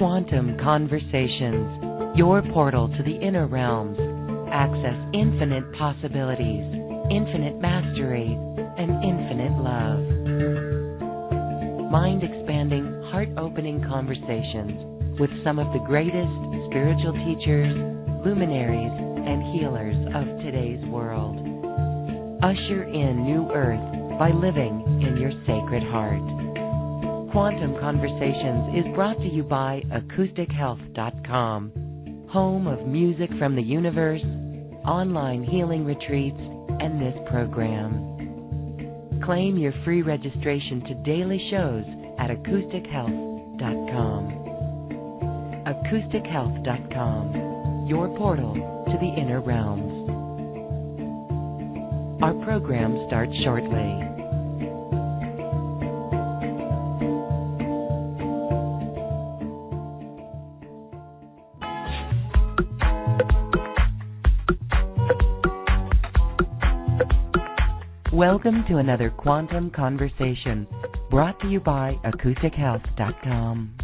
Quantum Conversations, your portal to the inner realms. Access infinite possibilities, infinite mastery, and infinite love. Mind-expanding, heart-opening conversations with some of the greatest spiritual teachers, luminaries, and healers of today's world. Usher in new earth by living in your sacred heart. Quantum Conversations is brought to you by AcousticHealth.com, home of music from the universe, online healing retreats, and this program. Claim your free registration to daily shows at AcousticHealth.com. AcousticHealth.com, your portal to the inner realms. Our program starts shortly. Welcome to another Quantum Conversation, brought to you by AcousticHealth.com.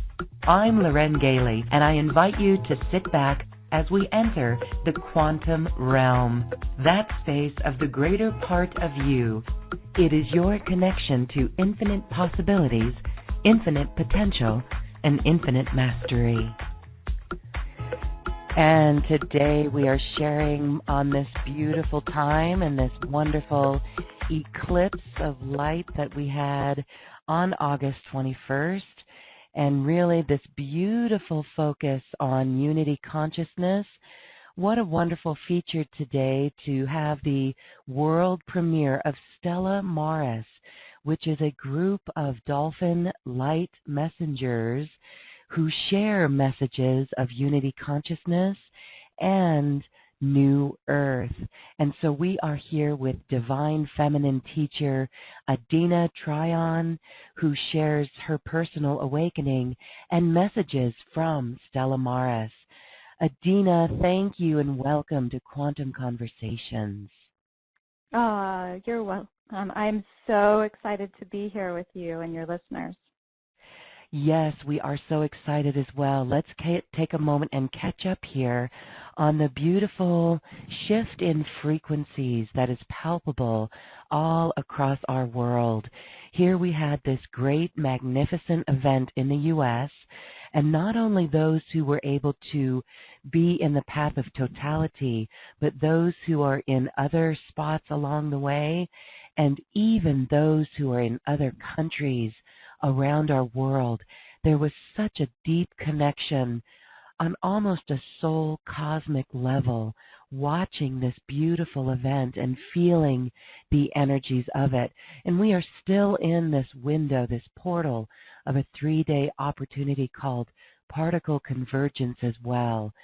I'm Loren Gailey, and I invite you to sit back as we enter the quantum realm, that space of the greater part of you. It is your connection to infinite possibilities, infinite potential, and infinite mastery. And today we are sharing on this beautiful time and this wonderful eclipse of light that we had on August 21st, and really this beautiful focus on unity consciousness. What a wonderful feature today to have the world premiere of Stella Maris, which is a group of dolphin light messengers who share messages of unity consciousness and new earth. And so we are here with divine feminine teacher Adena Tryon, who shares her personal awakening and messages from Stella Maris. Adena, thank you and welcome to Quantum Conversations. You're welcome. I'm so excited to be here with you and your listeners. Yes, we are so excited as well. Let's take a moment and catch up here on the beautiful shift in frequencies that is palpable all across our world. Here we had this great, magnificent event in the U.S., and not only those who were able to be in the path of totality, but those who are in other spots along the way, and even those who are in other countries around our world. There was such a deep connection on almost a soul cosmic level, watching this beautiful event and feeling the energies of it. And we are still in this window, this portal of a 3-day opportunity called particle convergence as well.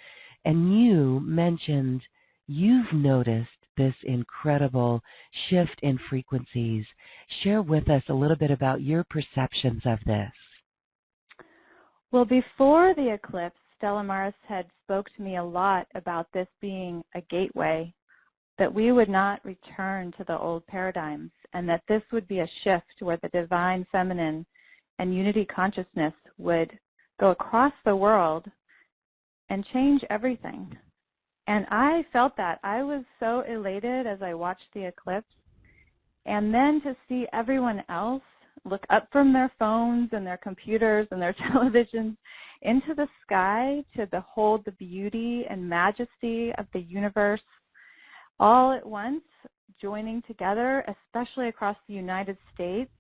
And you mentioned you've noticed this incredible shift in frequencies. Share with us a little bit about your perceptions of this. Well, before the eclipse, Stella Maris had spoke to me a lot about this being a gateway, that we would not return to the old paradigms, and that this would be a shift where the divine feminine and unity consciousness would go across the world and change everything. And I felt that. I was so elated as I watched the eclipse. And then to see everyone else look up from their phones and their computers and their televisions into the sky to behold the beauty and majesty of the universe all at once, joining together, especially across the United States,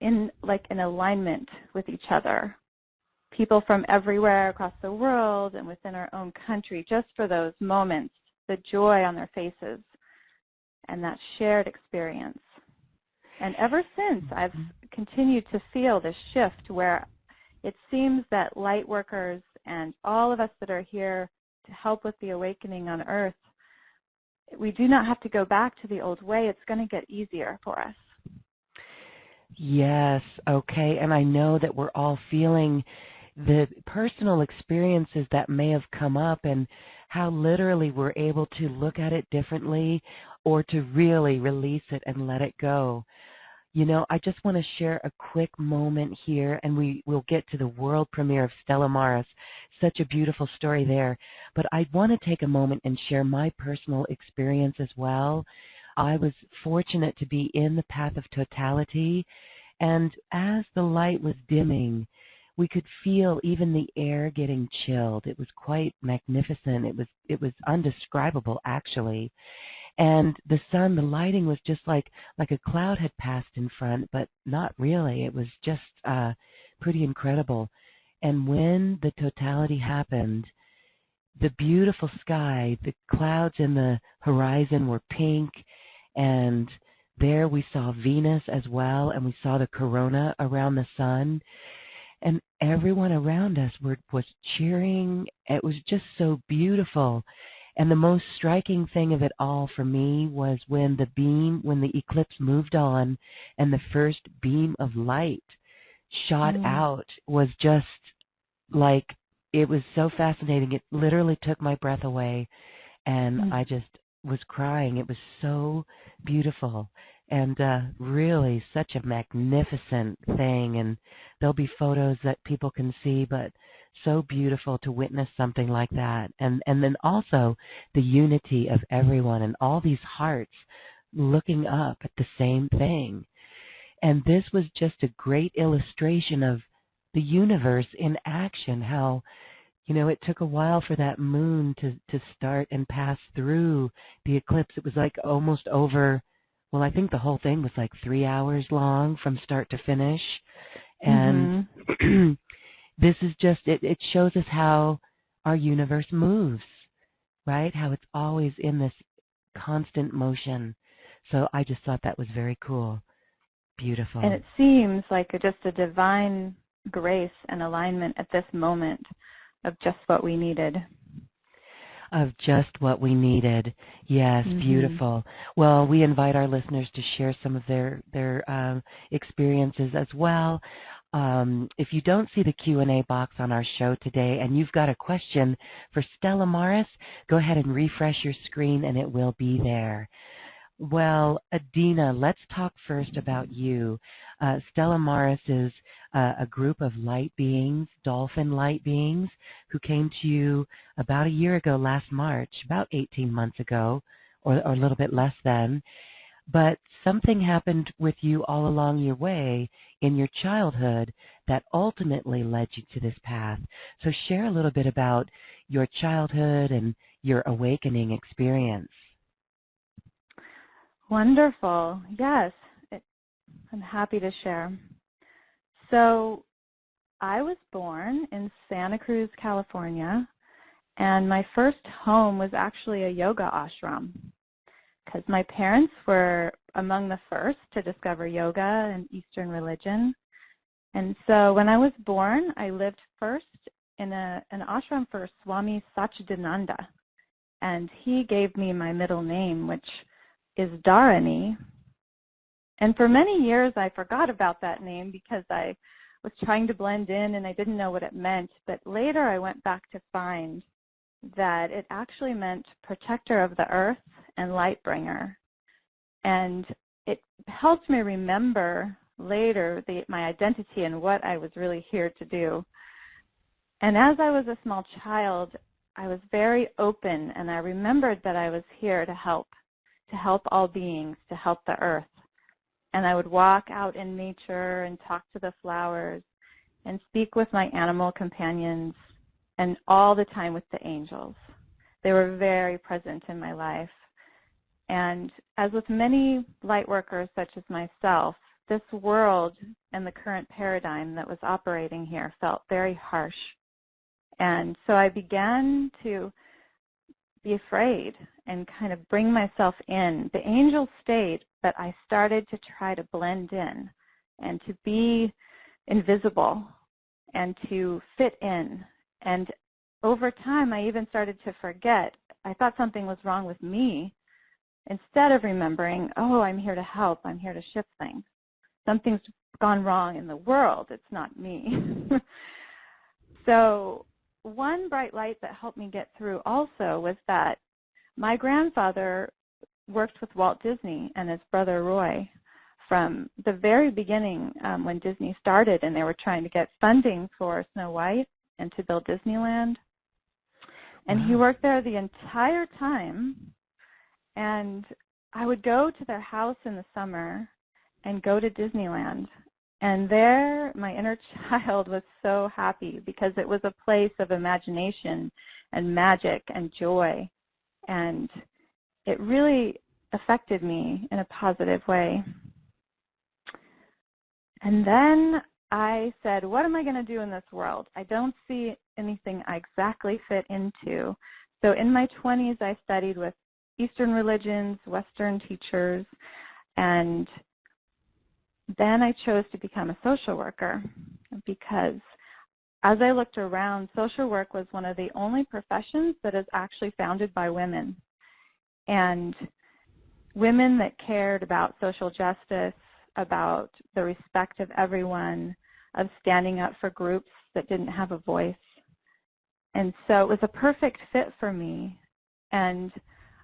in alignment with each other. People from everywhere across the world and within our own country, just for those moments, the joy on their faces and that shared experience. And ever since, I've continued to feel this shift where it seems that light workers and all of us that are here to help with the awakening on Earth, we do not have to go back to the old way. It's going to get easier for us. Yes, okay, and I know that we're all feeling the personal experiences that may have come up and how literally we're able to look at it differently or to really release it and let it go. You know, I just want to share a quick moment here, and we will get to the world premiere of Stella Maris. Such a beautiful story there. But I want to take a moment and share my personal experience as well. I was fortunate to be in the path of totality, and as the light was dimming, we could feel even the air getting chilled. It was quite magnificent. It was undescribable, actually. And the sun, the lighting was just like a cloud had passed in front, but not really. It was just pretty incredible. And when the totality happened, the beautiful sky, the clouds in the horizon were pink, and there we saw Venus as well, and we saw the corona around the sun, and everyone around us was cheering. It was just so beautiful. And the most striking thing of it all for me was when the eclipse moved on and the first beam of light shot out was just like, it was so fascinating. It literally took my breath away, and I just was crying. It was so beautiful, and really such a magnificent thing. And there'll be photos that people can see, but so beautiful to witness something like that. And then also the unity of everyone and all these hearts looking up at the same thing. And this was just a great illustration of the universe in action, how, you know, it took a while for that moon to start and pass through the eclipse. It was like almost over, well, I think the whole thing was like 3 hours long from start to finish. And this is just, it shows us how our universe moves, right? How it's always in this constant motion. So I just thought that was very cool. Beautiful. And it seems like just a divine grace and alignment at this moment of just what we needed. Of just what we needed. Yes, beautiful. Well, we invite our listeners to share some of their experiences as well. If you don't see the Q&A box on our show today and you've got a question for Stella Maris, go ahead and refresh your screen and it will be there. Well, Adena, let's talk first about you. Stella Maris is a group of light beings, dolphin light beings, who came to you about a year ago last March, about 18 months ago, or a little bit less than. But something happened with you all along your way in your childhood that ultimately led you to this path. So share a little bit about your childhood and your awakening experience. Wonderful. Yes, I'm happy to share. So I was born in Santa Cruz, California, and my first home was actually a yoga ashram because my parents were among the first to discover yoga and Eastern religion. And so when I was born, I lived first in an ashram for Swami Satchidananda, and he gave me my middle name, which is Dharani. And for many years I forgot about that name because I was trying to blend in and I didn't know what it meant. But later I went back to find that it actually meant protector of the earth and light bringer. And it helped me remember later my identity and what I was really here to do. And as I was a small child, I was very open, and I remembered that I was here to help all beings, to help the earth. And I would walk out in nature and talk to the flowers and speak with my animal companions, and all the time with the angels. They were very present in my life. And as with many light workers such as myself, this world and the current paradigm that was operating here felt very harsh. And so I began to be afraid and kind of bring myself in. The angels stayed, but I started to try to blend in and to be invisible and to fit in. And over time, I even started to forget. I thought something was wrong with me instead of remembering, oh, I'm here to help. I'm here to shift things. Something's gone wrong in the world. It's not me. So one bright light that helped me get through also was that my grandfather worked with Walt Disney and his brother Roy from the very beginning when Disney started and they were trying to get funding for Snow White and to build Disneyland. And he worked there the entire time, and I would go to their house in the summer and go to Disneyland. And there, my inner child was so happy because it was a place of imagination and magic and joy. And it really affected me in a positive way. And then I said, what am I going to do in this world? I don't see anything I exactly fit into. So in my 20s, I studied with Eastern religions, Western teachers, and then I chose to become a social worker because as I looked around, social work was one of the only professions that is actually founded by women. And women that cared about social justice, about the respect of everyone, of standing up for groups that didn't have a voice. And so it was a perfect fit for me. And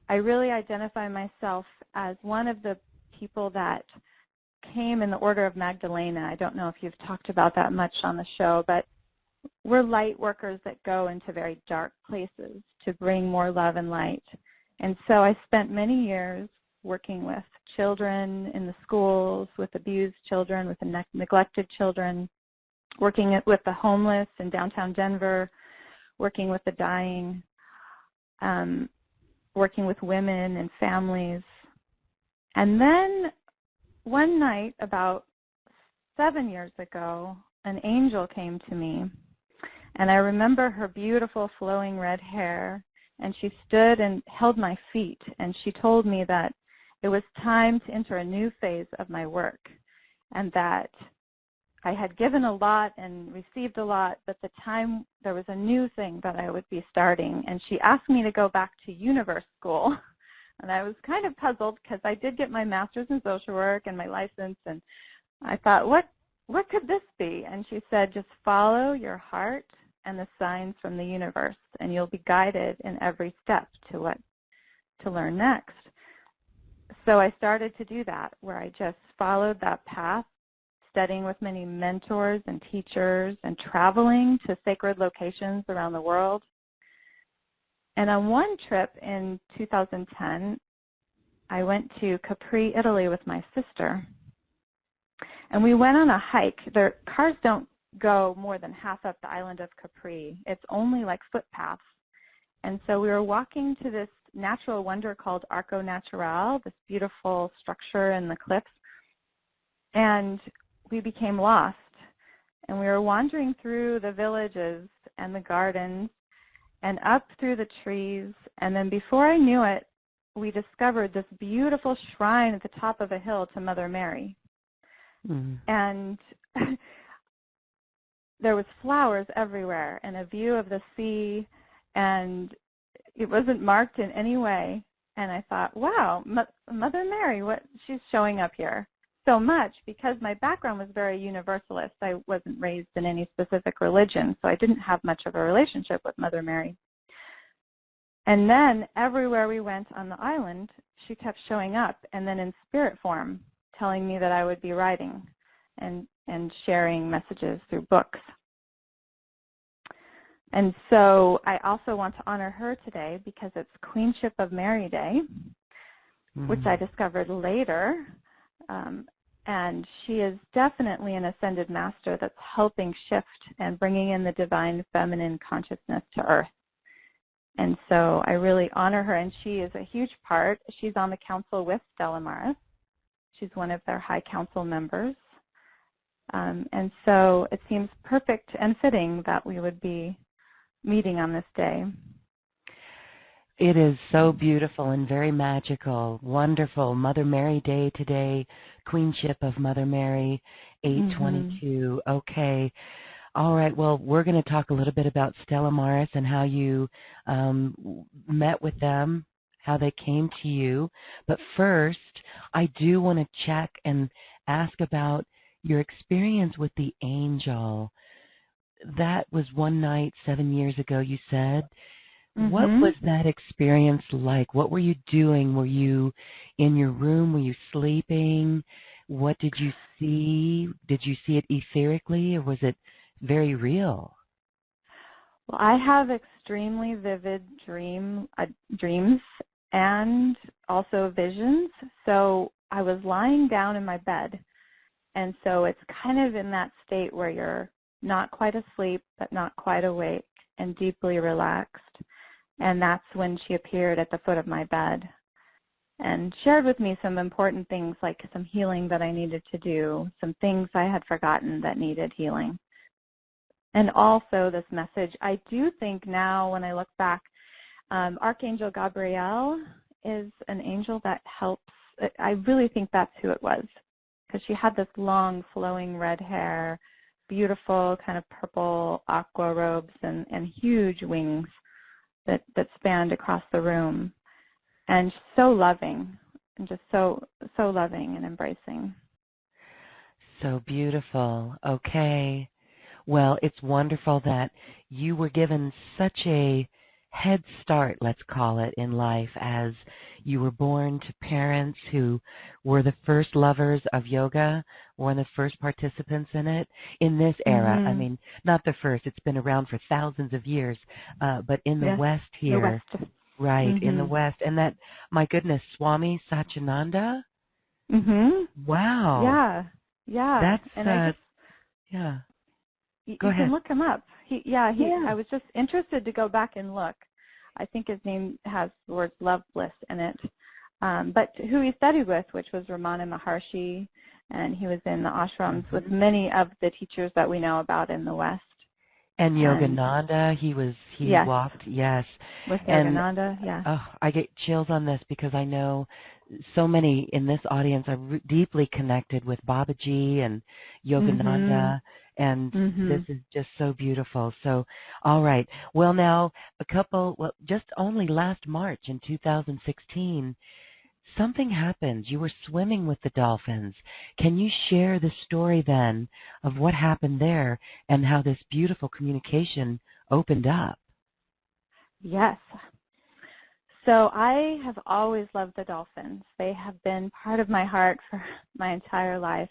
I really identify myself as one of the people that came in the order of Magdalena. I don't know if you've talked about that much on the show, but we're light workers that go into very dark places to bring more love and light. And so I spent many years working with children in the schools, with abused children, with the neglected children, working with the homeless in downtown Denver, working with the dying, working with women and families. And then one night, about 7 years ago, an angel came to me, and I remember her beautiful flowing red hair, and she stood and held my feet, and she told me that it was time to enter a new phase of my work, and that I had given a lot and received a lot, but there was a new thing that I would be starting, and she asked me to go back to universe school. And I was kind of puzzled because I did get my master's in social work and my license, and I thought, what could this be? And she said, just follow your heart and the signs from the universe, and you'll be guided in every step to what to learn next. So I started to do that, where I just followed that path, studying with many mentors and teachers and traveling to sacred locations around the world. And on one trip in 2010, I went to Capri, Italy with my sister. And we went on a hike. The cars don't go more than half up the island of Capri. It's only like footpaths. And so we were walking to this natural wonder called Arco Natural, this beautiful structure in the cliffs. And we became lost. And we were wandering through the villages and the gardens and up through the trees, and then before I knew it, we discovered this beautiful shrine at the top of a hill to Mother Mary. And there was flowers everywhere and a view of the sea, and it wasn't marked in any way. And I thought, wow, Mother Mary, she's showing up here so much, because my background was very universalist. I wasn't raised in any specific religion, so I didn't have much of a relationship with Mother Mary. And then everywhere we went on the island, she kept showing up, and then in spirit form, telling me that I would be writing and sharing messages through books. And so I also want to honor her today because it's Queenship of Mary Day, which I discovered later. And she is definitely an ascended master that's helping shift and bringing in the divine feminine consciousness to Earth. And so I really honor her, and she is a huge part. She's on the council with Stella Maris. She's one of their high council members. And so it seems perfect and fitting that we would be meeting on this day. It is so beautiful and very magical. Wonderful. Mother Mary Day today, Queenship of Mother Mary, 8/22. Okay. All right. Well, we're going to talk a little bit about Stella Maris and how you met with them, how they came to you. But first, I do want to check and ask about your experience with the angel. That was one night 7 years ago, you said. What was that experience like? What were you doing? Were you in your room? Were you sleeping? What did you see? Did you see it etherically, or was it very real? Well, I have extremely vivid dreams and also visions. So I was lying down in my bed, and so it's kind of in that state where you're not quite asleep, but not quite awake, and deeply relaxed. And that's when she appeared at the foot of my bed and shared with me some important things, like some healing that I needed to do, some things I had forgotten that needed healing. And also this message, I do think now when I look back, Archangel Gabriel is an angel that helps. I really think that's who it was, because she had this long flowing red hair, beautiful kind of purple aqua robes, and huge wings that spanned across the room, and so loving, and just so loving and embracing. So beautiful. Okay. Well, it's wonderful that you were given such a head start, let's call it, in life, as you were born to parents who were the first lovers of yoga, one of the first participants in it, in this era. I mean, not the first. It's been around for thousands of years, but in the Yes, West here. the West. Right, in the West. And that, my goodness, Swami Satchidananda? Wow. Yeah, yeah. That's, And I just, yeah. Go you ahead. can look him up. I was just interested to go back and look. I think his name has the word love bliss in it. But who he studied with, which was Ramana Maharshi, and he was in the ashrams with many of the teachers that we know about in the West. And Yogananda, he yes, walked, yes. With And Yogananda, yeah. oh, I get chills on this because I know so many in this audience are deeply connected with Babaji and Yogananda, and this is just so beautiful. So, all right. Well, now, just only last March in 2016, something happened. You were swimming with the dolphins. Can you share the story then of what happened there and how this beautiful communication opened up? Yes. So I have always loved the dolphins. They have been part of my heart for my entire life.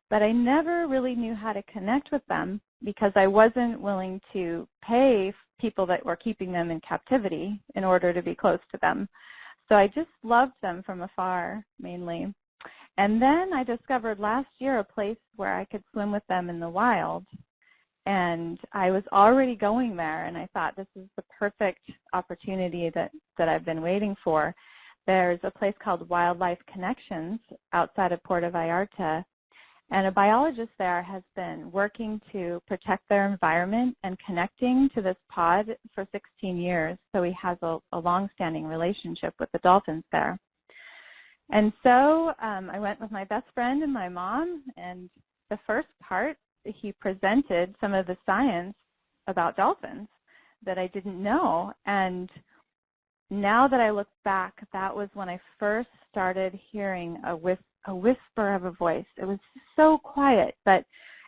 But I never really knew how to connect with them because I wasn't willing to pay people that were keeping them in captivity in order to be close to them. So I just loved them from afar, mainly. And then I discovered last year a place where I could swim with them in the wild. And I was already going there, and I thought this is the perfect opportunity that I've been waiting for. There's a place called Wildlife Connections outside of Puerto Vallarta, and a biologist there has been working to protect their environment and connecting to this pod for 16 years. So he has a long-standing relationship with the dolphins there. And so I went with my best friend and my mom, and the first part, he presented some of the science about dolphins that I didn't know. And now that I look back, that was when I first started hearing a whisper of a voice. It was so quiet, but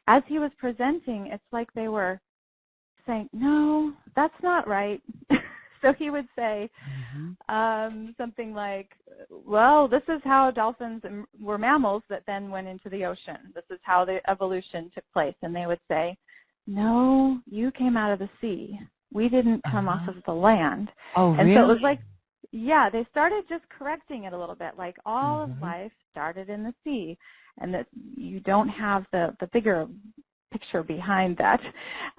as he was presenting, it's like they were saying, no, that's not right. So he would say something like, well, this is how dolphins were mammals that then went into the ocean. This is how the evolution took place. And they would say, no, you came out of the sea. We didn't come off of the land. Oh, and really? So it was like, yeah, they started just correcting it a little bit, like all of life started in the sea, and that you don't have the bigger picture behind that.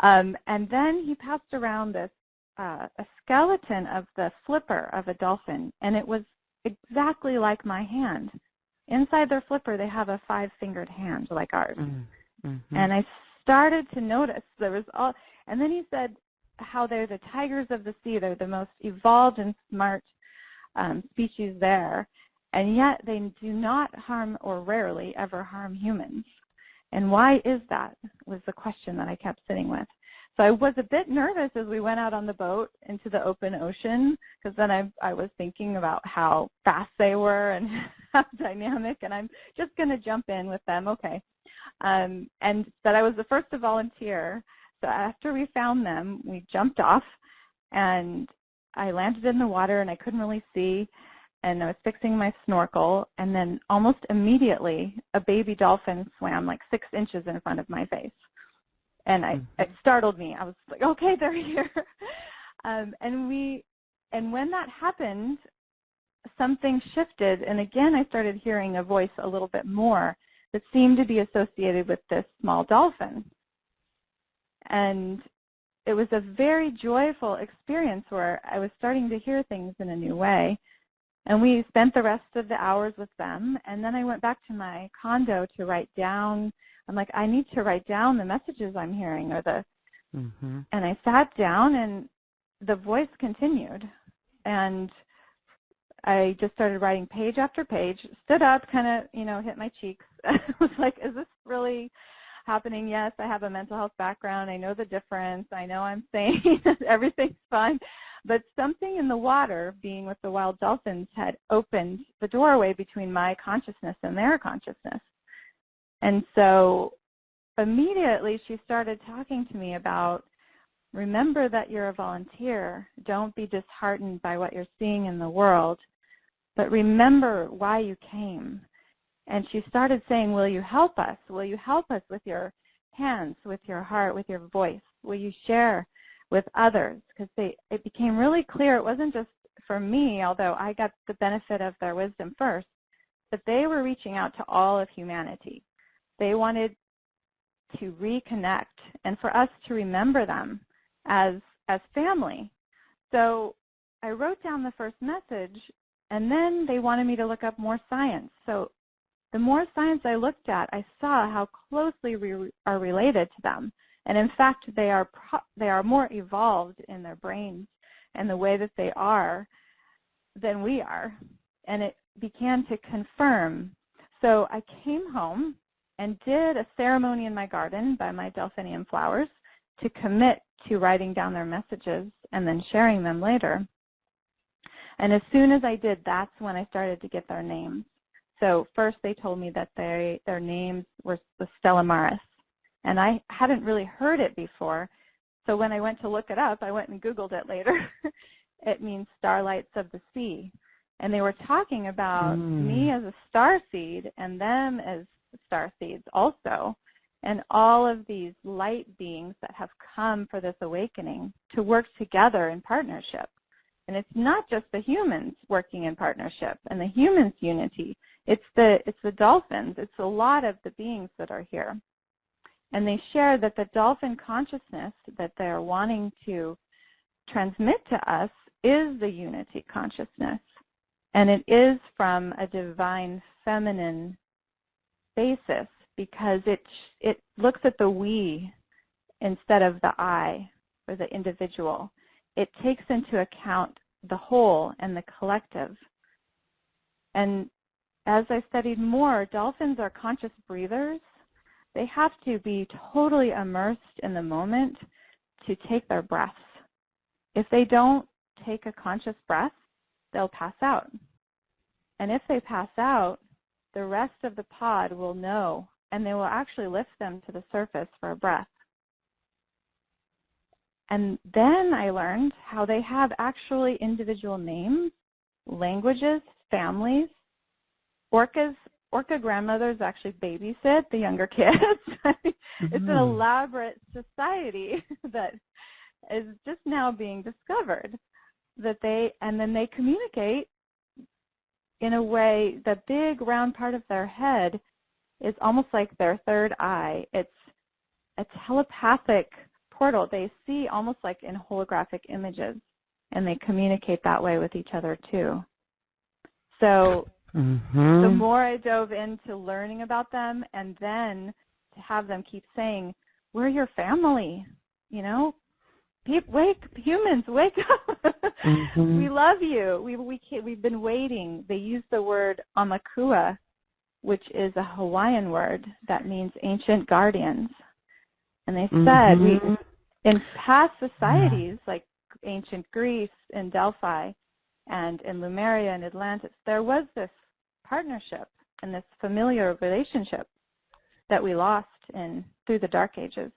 And then he passed around this a skeleton of the flipper of a dolphin, and it was exactly like my hand. Inside their flipper, they have a 5-fingered hand like ours. And I started to notice there was all, and then he said how they're the tigers of the sea. They're the most evolved and smart species there, and yet they do not harm, or rarely ever harm, humans. And why is that, was the question that I kept sitting with. So I was a bit nervous as we went out on the boat into the open ocean, because then I was thinking about how fast they were and how dynamic, and I'm just going to jump in with them, okay. And that I was the first to volunteer. So after we found them, we jumped off, and I landed in the water, and I couldn't really see. and I was fixing my snorkel, and then almost immediately a baby dolphin swam like 6 inches in front of my face. And it startled me. I was like, okay, they're here. And when that happened, something shifted, and again I started hearing a voice a little bit more that seemed to be associated with this small dolphin. And it was a very joyful experience where I was starting to hear things in a new way. And we spent the rest of the hours with them, and then I went back to my condo to write down. I'm like, I need to write down the messages I'm hearing, or and I sat down, and the voice continued. And I just started writing page after page, stood up, kind of, hit my cheeks. I was like, is this really happening? Yes, I have a mental health background. I know the difference. I know I'm sane. Everything's fine. But something in the water, being with the wild dolphins, had opened the doorway between my consciousness and their consciousness. And so immediately she started talking to me about, remember that you're a volunteer. Don't be disheartened by what you're seeing in the world, but remember why you came. And she started saying, will you help us? Will you help us with your hands, with your heart, with your voice? Will you share with others? Because it became really clear it wasn't just for me, although I got the benefit of their wisdom first, but they were reaching out to all of humanity. They wanted to reconnect and for us to remember them as family. So I wrote down the first message, and then they wanted me to look up more science. So the more science I looked at, I saw how closely we are related to them. And in fact, they are more evolved in their brains and the way that they are than we are. And it began to confirm. So I came home and did a ceremony in my garden by my delphinium flowers to commit to writing down their messages and then sharing them later. And as soon as I did, that's when I started to get their names. So first they told me that their names were Stella Maris, and I hadn't really heard it before. So when I went to look it up, I went and Googled it later. It means starlights of the sea. And they were talking about me as a starseed and them as starseeds also, and all of these light beings that have come for this awakening to work together in partnership. And it's not just the humans working in partnership and the humans' unity. It's the dolphins. It's a lot of the beings that are here. And they share that the dolphin consciousness that they're wanting to transmit to us is the unity consciousness. And it is from a divine feminine basis because it looks at the we instead of the I or the individual. It takes into account the whole and the collective. And as I studied more, dolphins are conscious breathers. They have to be totally immersed in the moment to take their breaths. If they don't take a conscious breath, they'll pass out. And if they pass out, the rest of the pod will know, and they will actually lift them to the surface for a breath. And then I learned how they have actually individual names, languages, families. Orca grandmothers actually babysit the younger kids. It's an elaborate society that is just now being discovered. And then they communicate in a way. The big round part of their head is almost like their third eye. It's a telepathic portal. They see almost like in holographic images, and they communicate that way with each other too. So the more I dove into learning about them, and then to have them keep saying, we're your family, humans, wake up. We love you. We've been waiting. They use the word Amakua, which is a Hawaiian word that means ancient guardians. And they said, in past societies, like ancient Greece and Delphi and in Lemuria and Atlantis, there was this partnership and this familiar relationship that we lost through the Dark Ages.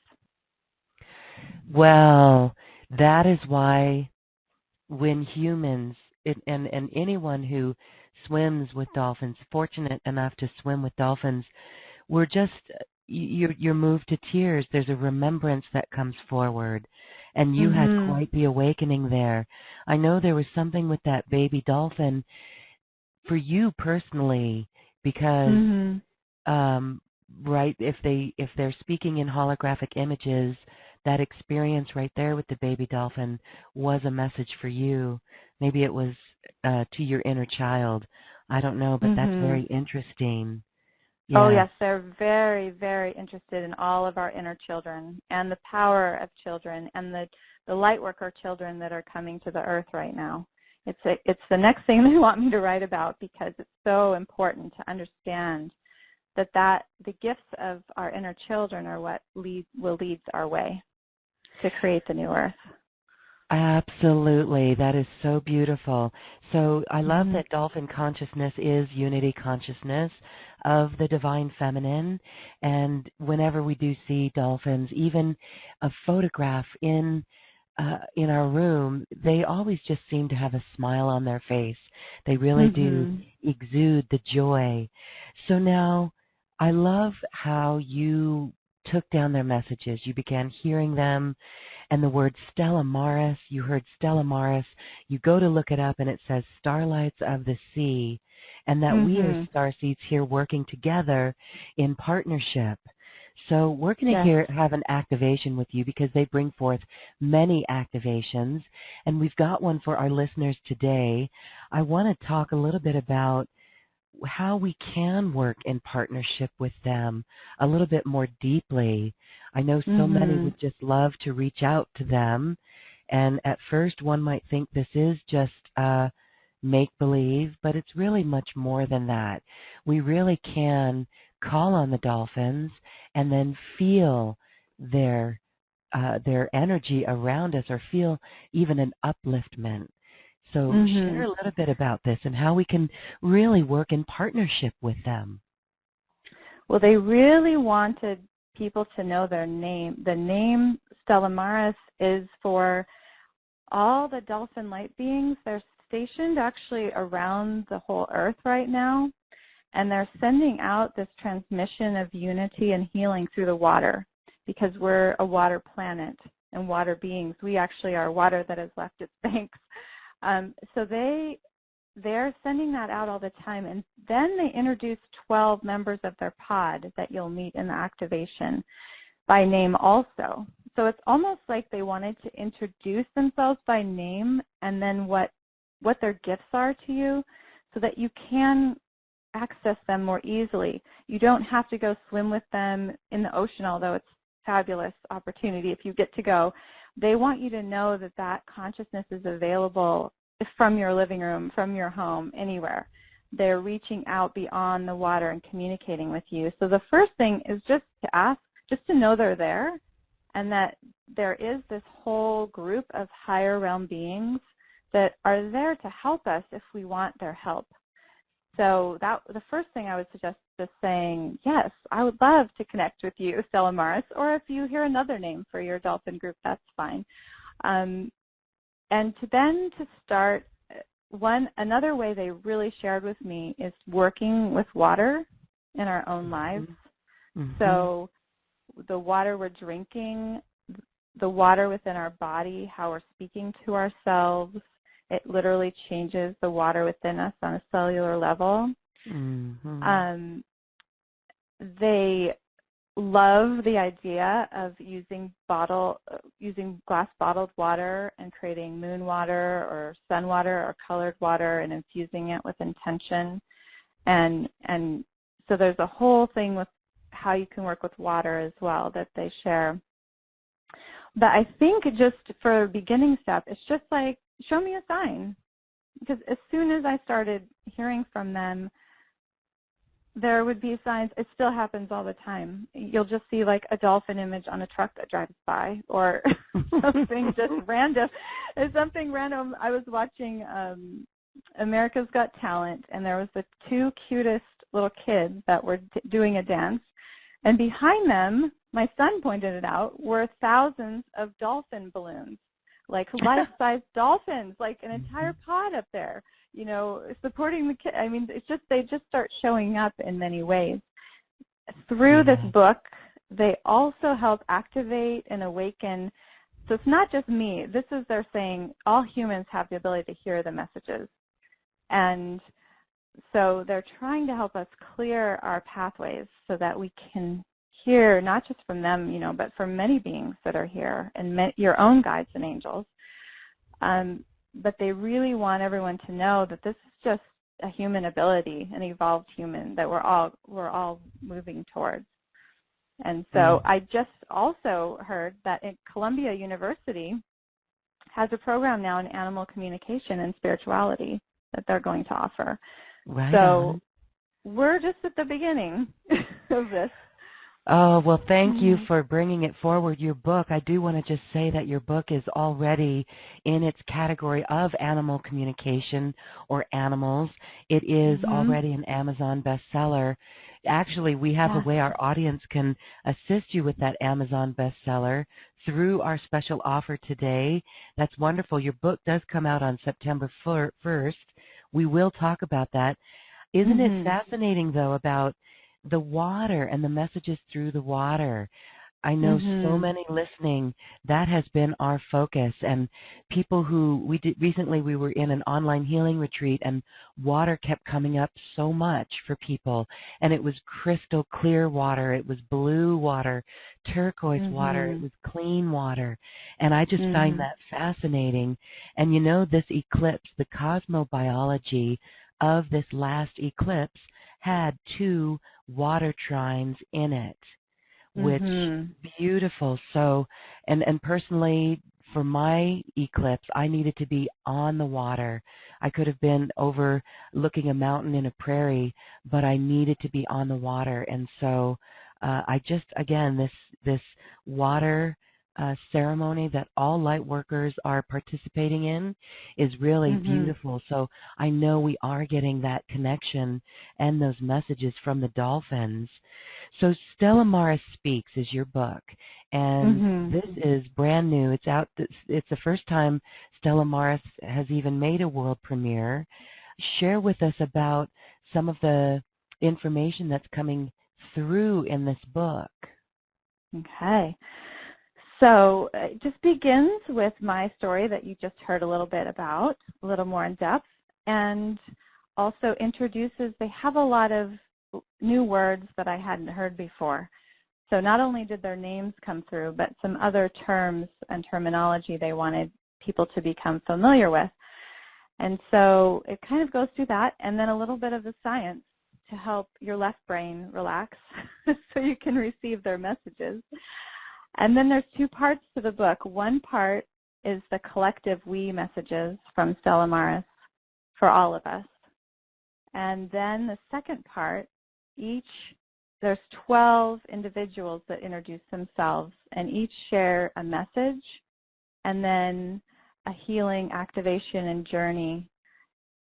Well, that is why when humans and anyone who swims with dolphins, fortunate enough to swim with dolphins, we're just, you're moved to tears. There's a remembrance that comes forward. And you had Mhm. quite the awakening there. I know there was something with that baby dolphin for you personally, because Mhm. right, if they're speaking in holographic images, that experience right there with the baby dolphin was a message for you. Maybe it was to your inner child. I don't know, but that's very Mhm. interesting. Oh Yes. yes, they're very, very interested in all of our inner children and the power of children and the light worker children that are coming to the earth right now. It's the next thing they want me to write about, because it's so important to understand that the gifts of our inner children are what will lead our way to create the new earth. Absolutely. That is so beautiful. So I love Mhm. that dolphin consciousness is unity consciousness of the divine feminine. And whenever we do see dolphins, even a photograph in our room, they always just seem to have a smile on their face. They really do Mhm. exude the joy. So now I love how you took down their messages. You began hearing them, and the word Stella Maris, you heard Stella Maris, you go to look it up and it says Starlights of the Sea, and that we are Mhm. starseeds here working together in partnership. So we're going Yes. to have an activation with you, because they bring forth many activations, and we've got one for our listeners today. I want to talk a little bit about how we can work in partnership with them a little bit more deeply. I know so many Mhm. would just love to reach out to them, and at first one might think this is just make-believe, but it's really much more than that. We really can call on the dolphins and then feel their energy around us, or feel even an upliftment. So share Mhm. a little bit about this and how we can really work in partnership with them. Well, they really wanted people to know their name. The name Stella Maris is for all the dolphin light beings. They're stationed actually around the whole earth right now, and they're sending out this transmission of unity and healing through the water, because we're a water planet and water beings. We actually are water that has left its banks. So they're sending that out all the time, and then they introduce 12 members of their pod that you'll meet in the activation by name also. So it's almost like they wanted to introduce themselves by name, and then what their gifts are to you, so that you can access them more easily. You don't have to go swim with them in the ocean, although it's a fabulous opportunity if you get to go. They want you to know that that consciousness is available from your living room, from your home, anywhere. They're reaching out beyond the water and communicating with you. So the first thing is just to ask, just to know they're there, and that there is this whole group of higher realm beings that are there to help us if we want their help. So the first thing I would suggest is saying, yes, I would love to connect with you, Stella Maris, or if you hear another name for your dolphin group, that's fine. And then to start, another way they really shared with me is working with water in our own lives. Mm-hmm. So the water we're drinking, the water within our body, how we're speaking to ourselves, it literally changes the water within us on a cellular level. Mm-hmm. They love the idea of using glass bottled water and creating moon water or sun water or colored water and infusing it with intention. And so there's a whole thing with how you can work with water as well that they share. But I think just for a beginning step, it's just like, show me a sign. Because as soon as I started hearing from them, there would be signs. It still happens all the time. You'll just see like a dolphin image on a truck that drives by, or something just random. It's something random. I was watching America's Got Talent, and there was the two cutest little kids that were doing a dance, and behind them, my son pointed it out, were thousands of dolphin balloons like life-size dolphins, like an entire pod up there, you know, supporting the kid. I mean, it's just, they just start showing up in many ways. Through this book, they also help activate and awaken. So it's not just me. This is, they're saying all humans have the ability to hear the messages. And so they're trying to help us clear our pathways so that we can hear not just from them, you know, but from many beings that are here and your own guides and angels. But they really want everyone to know that this is just a human ability, an evolved human that we're all moving towards. And so I just also heard that at Columbia University has a program now in animal communication and spirituality that they're going to offer. Right so on. We're just at the beginning of this. Oh, well, thank you for bringing it forward, your book. I do want to just say that your book is already in its category of animal communication or animals. It is already an Amazon bestseller. Actually, we have a way our audience can assist you with that Amazon bestseller through our special offer today. That's wonderful. Your book does come out on September 1st. We will talk about that. Isn't it fascinating, though, about the water and the messages through the water? I know so many listening, that has been our focus. And people who, recently we were in an online healing retreat and water kept coming up so much for people. And it was crystal clear water, it was blue water, turquoise water, it was clean water. And I just find that fascinating. And you know, this eclipse, the cosmobiology of this last eclipse had 2 water trines in it, which beautiful. So, and personally, for my eclipse, I needed to be on the water. I could have been overlooking a mountain in a prairie, but I needed to be on the water. And so I just, again, this water ceremony that all light workers are participating in is really beautiful. So I know we are getting that connection and those messages from the dolphins. So Stella Maris Speaks is your book, and this is brand new. It's out. It's the first time Stella Maris has even made a world premiere. Share with us about some of the information that's coming through in this book. Okay. So it just begins with my story that you just heard a little bit about, a little more in depth, and also introduces, they have a lot of new words that I hadn't heard before. So not only did their names come through, but some other terms and terminology they wanted people to become familiar with. And so it kind of goes through that, and then a little bit of the science to help your left brain relax so you can receive their messages. And then there's 2 parts to the book. One part is the collective we messages from Stella Maris for all of us. And then the second part, there's 12 individuals that introduce themselves, and each share a message and then a healing activation and journey.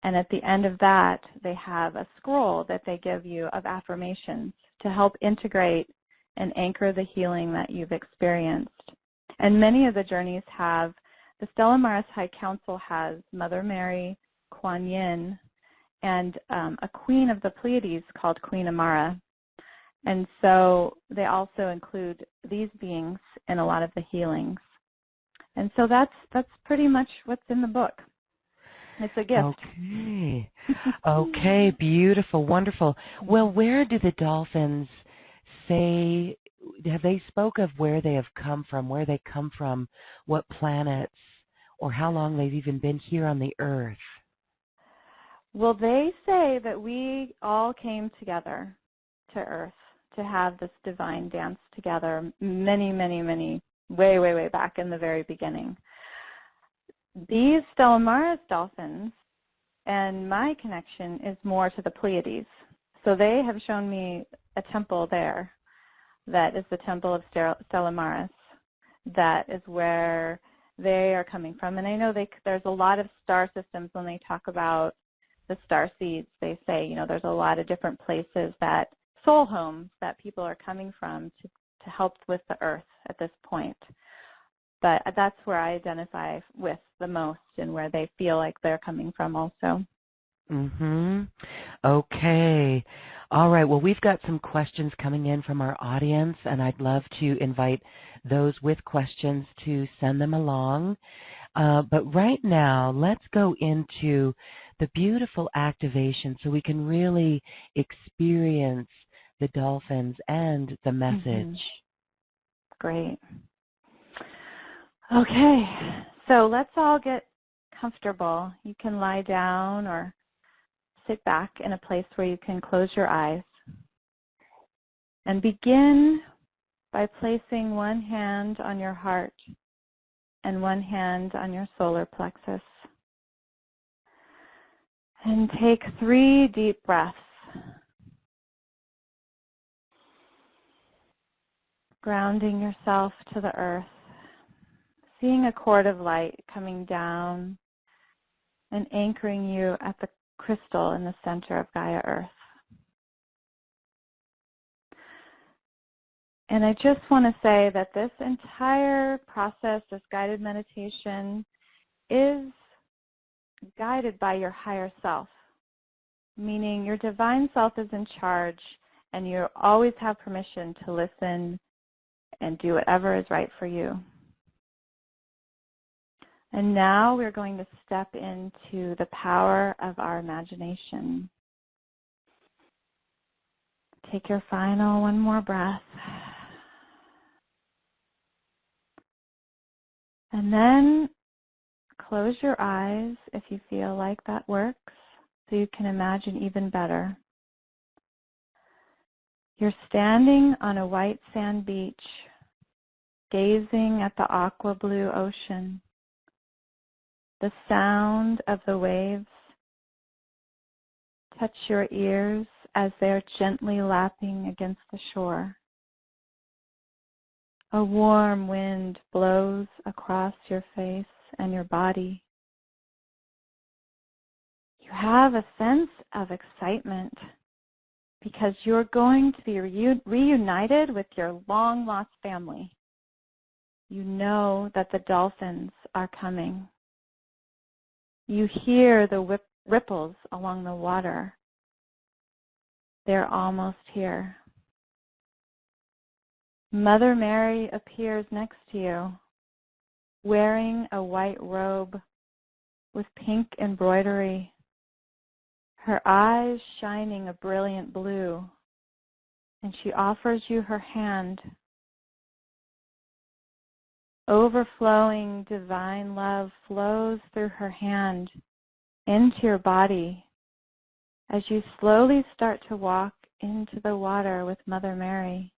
And at the end of that, they have a scroll that they give you of affirmations to help integrate and anchor the healing that you've experienced. And many of the journeys have, the Stella Maris High Council has Mother Mary, Kuan Yin, and a queen of the Pleiades called Queen Amara. And so they also include these beings in a lot of the healings. And so that's pretty much what's in the book. It's a gift. Okay. Okay, beautiful, wonderful. Well, where do the dolphins say, have they spoke of where they have come from, where they come from, what planets, or how long they've even been here on the earth? Well, they say that we all came together to Earth to have this divine dance together many, many, many, way, way, way back in the very beginning. These Stella Maris dolphins, and my connection is more to the Pleiades. So they have shown me a temple there that is the temple of Stella Maris. That is where they are coming from. And I know there's a lot of star systems when they talk about the star seeds. They say, you know, there's a lot of different places, that soul homes that people are coming from to help with the earth at this point. but that's where I identify with the most and where they feel like they're coming from also. Mm-hmm. Okay. All right. Well, we've got some questions coming in from our audience, and I'd love to invite those with questions to send them along. But right now, let's go into the beautiful activation so we can really experience the dolphins and the message. Great. Okay, so let's all get comfortable. You can lie down or sit back in a place where you can close your eyes. And begin by placing one hand on your heart and one hand on your solar plexus. And take 3 deep breaths. Grounding yourself to the earth. Seeing a cord of light coming down and anchoring you at the crystal in the center of Gaia Earth. And I just want to say that this entire process, this guided meditation, is guided by your higher self, meaning your divine self is in charge and you always have permission to listen and do whatever is right for you. And now we're going to step into the power of our imagination. Take your final one more breath. And then close your eyes if you feel like that works, so you can imagine even better. You're standing on a white sand beach, gazing at the aqua blue ocean. The sound of the waves touch your ears as they are gently lapping against the shore. A warm wind blows across your face and your body. You have a sense of excitement because you're going to be reunited with your long-lost family. You know that the dolphins are coming. You hear the ripples along the water. They're almost here. Mother Mary appears next to you, wearing a white robe with pink embroidery, her eyes shining a brilliant blue, and she offers you her hand. Overflowing divine love flows through her hand into your body as you slowly start to walk into the water with Mother Mary.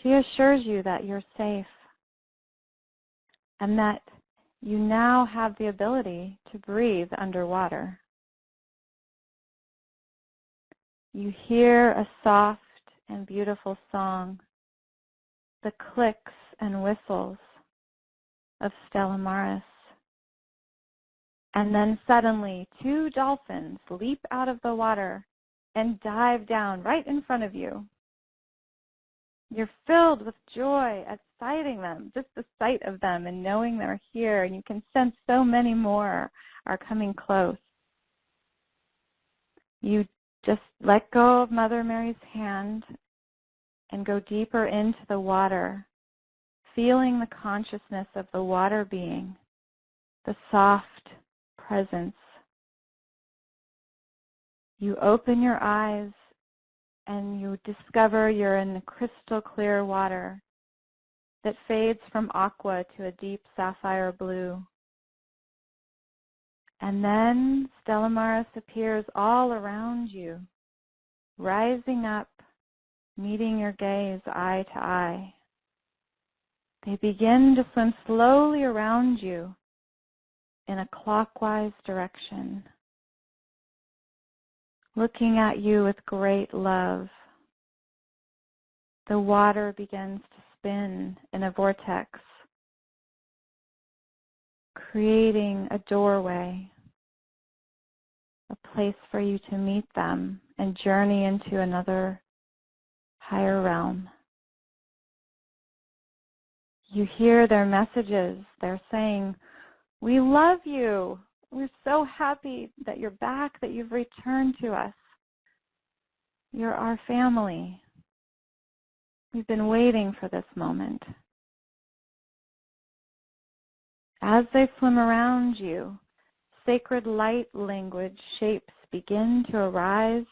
She assures you that you're safe and that you now have the ability to breathe underwater. You hear a soft and beautiful song, the clicks and whistles of Stella Maris. And then suddenly 2 dolphins leap out of the water and dive down right in front of you. You're filled with joy at sighting them, just the sight of them and knowing they're here, and you can sense so many more are coming close. You just let go of Mother Mary's hand and go deeper into the water, feeling the consciousness of the water being, the soft presence. You open your eyes and you discover you're in the crystal clear water that fades from aqua to a deep sapphire blue. And then Stella Maris appears all around you, rising up, meeting your gaze eye to eye. They begin to swim slowly around you in a clockwise direction, looking at you with great love. The water begins to spin in a vortex, creating a doorway, a place for you to meet them and journey into another higher realm. You hear their messages. They're saying, "We love you. We're so happy that you're back, that you've returned to us. You're our family. We've been waiting for this moment." As they swim around you, sacred light language shapes begin to arise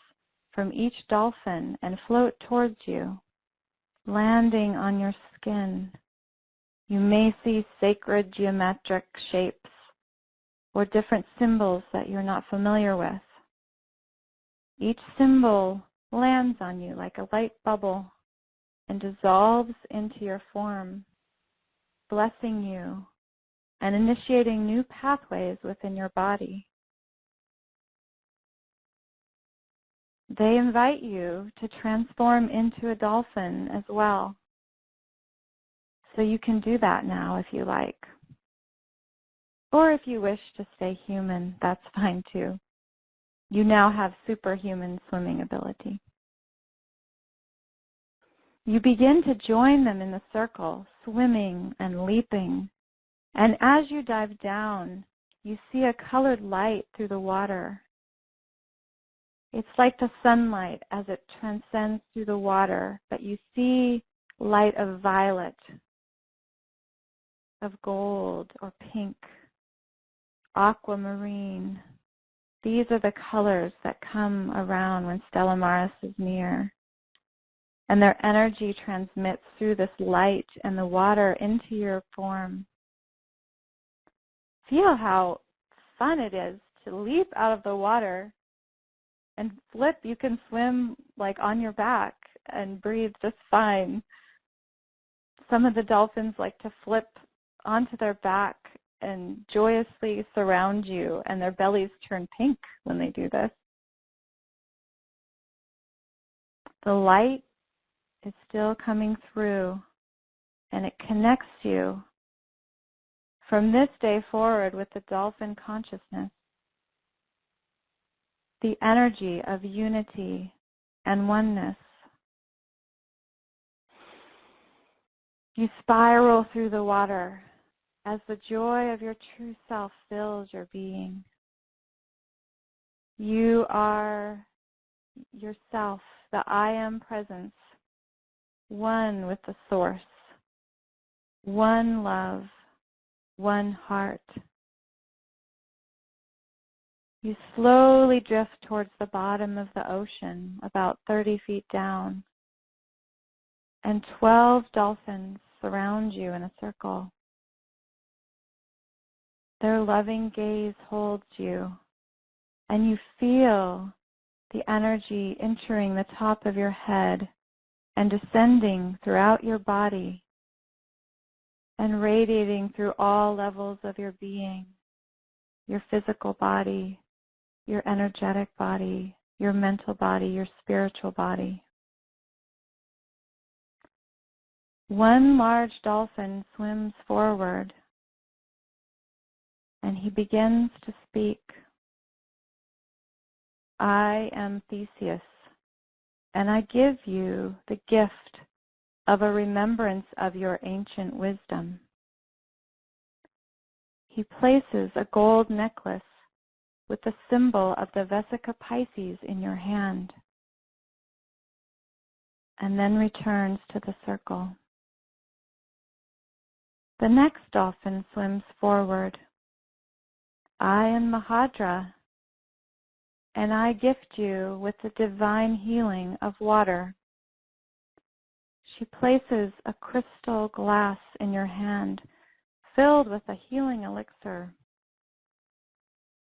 from each dolphin and float towards you, landing on your skin. You may see sacred geometric shapes or different symbols that you're not familiar with. Each symbol lands on you like a light bubble and dissolves into your form, blessing you and initiating new pathways within your body. They invite you to transform into a dolphin as well. So you can do that now if you like. Or if you wish to stay human, that's fine too. You now have superhuman swimming ability. You begin to join them in the circle, swimming and leaping. And as you dive down, you see a colored light through the water. It's like the sunlight as it transcends through the water, but you see light of violet, of gold or pink, aquamarine. These are the colors that come around when Stella Maris is near. And their energy transmits through this light and the water into your form. Feel how fun it is to leap out of the water and flip. You can swim like on your back and breathe just fine. Some of the dolphins like to flip onto their back and joyously surround you, and their bellies turn pink when they do this. The light is still coming through, and it connects you from this day forward with the Dolphin Consciousness, the energy of unity and oneness. You spiral through the water as the joy of your true self fills your being. You are yourself, the I am presence, one with the source, one love, one heart. You slowly drift towards the bottom of the ocean, about 30 feet down, and 12 dolphins surround you in a circle. Their loving gaze holds you, and you feel the energy entering the top of your head and descending throughout your body and radiating through all levels of your being, your physical body, your energetic body, your mental body, your spiritual body. One large dolphin swims forward, and he begins to speak. I am Theseus, and I give you the gift of a remembrance of your ancient wisdom. He places a gold necklace with the symbol of the Vesica Pisces in your hand, and then returns to the circle. The next dolphin swims forward. I am Mahadra, and I gift you with the divine healing of water. She places a crystal glass in your hand filled with a healing elixir.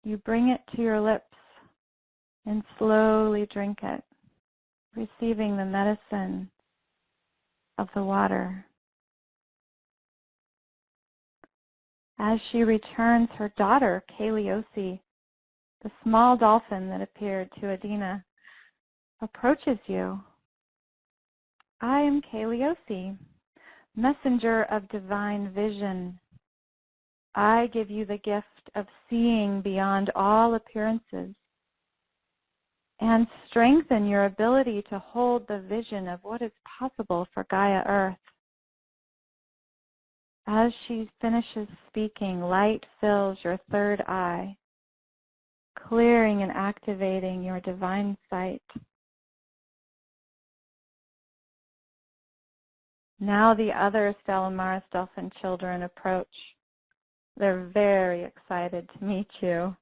You bring it to your lips and slowly drink it, receiving the medicine of the water. As she returns, her daughter, Kaliosi, the small dolphin that appeared to Adena, approaches you. I am Kaliosi, messenger of divine vision. I give you the gift of seeing beyond all appearances and strengthen your ability to hold the vision of what is possible for Gaia Earth. As she finishes speaking, light fills your third eye, clearing and activating your divine sight. Now the other Stella Maris Dolphin children approach. They're very excited to meet you.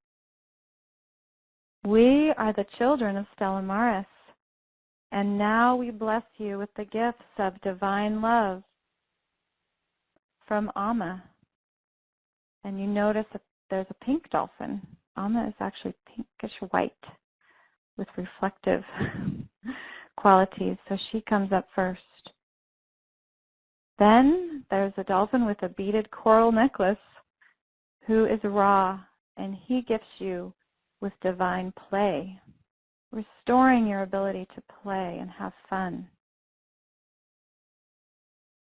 We are the children of Stella Maris, and now we bless you with the gifts of divine love from Amma. And you notice that there's a pink dolphin. Amma is actually pinkish white with reflective qualities, so she comes up first. Then there's a dolphin with a beaded coral necklace who is Ra, and he gifts you with divine play, restoring your ability to play and have fun.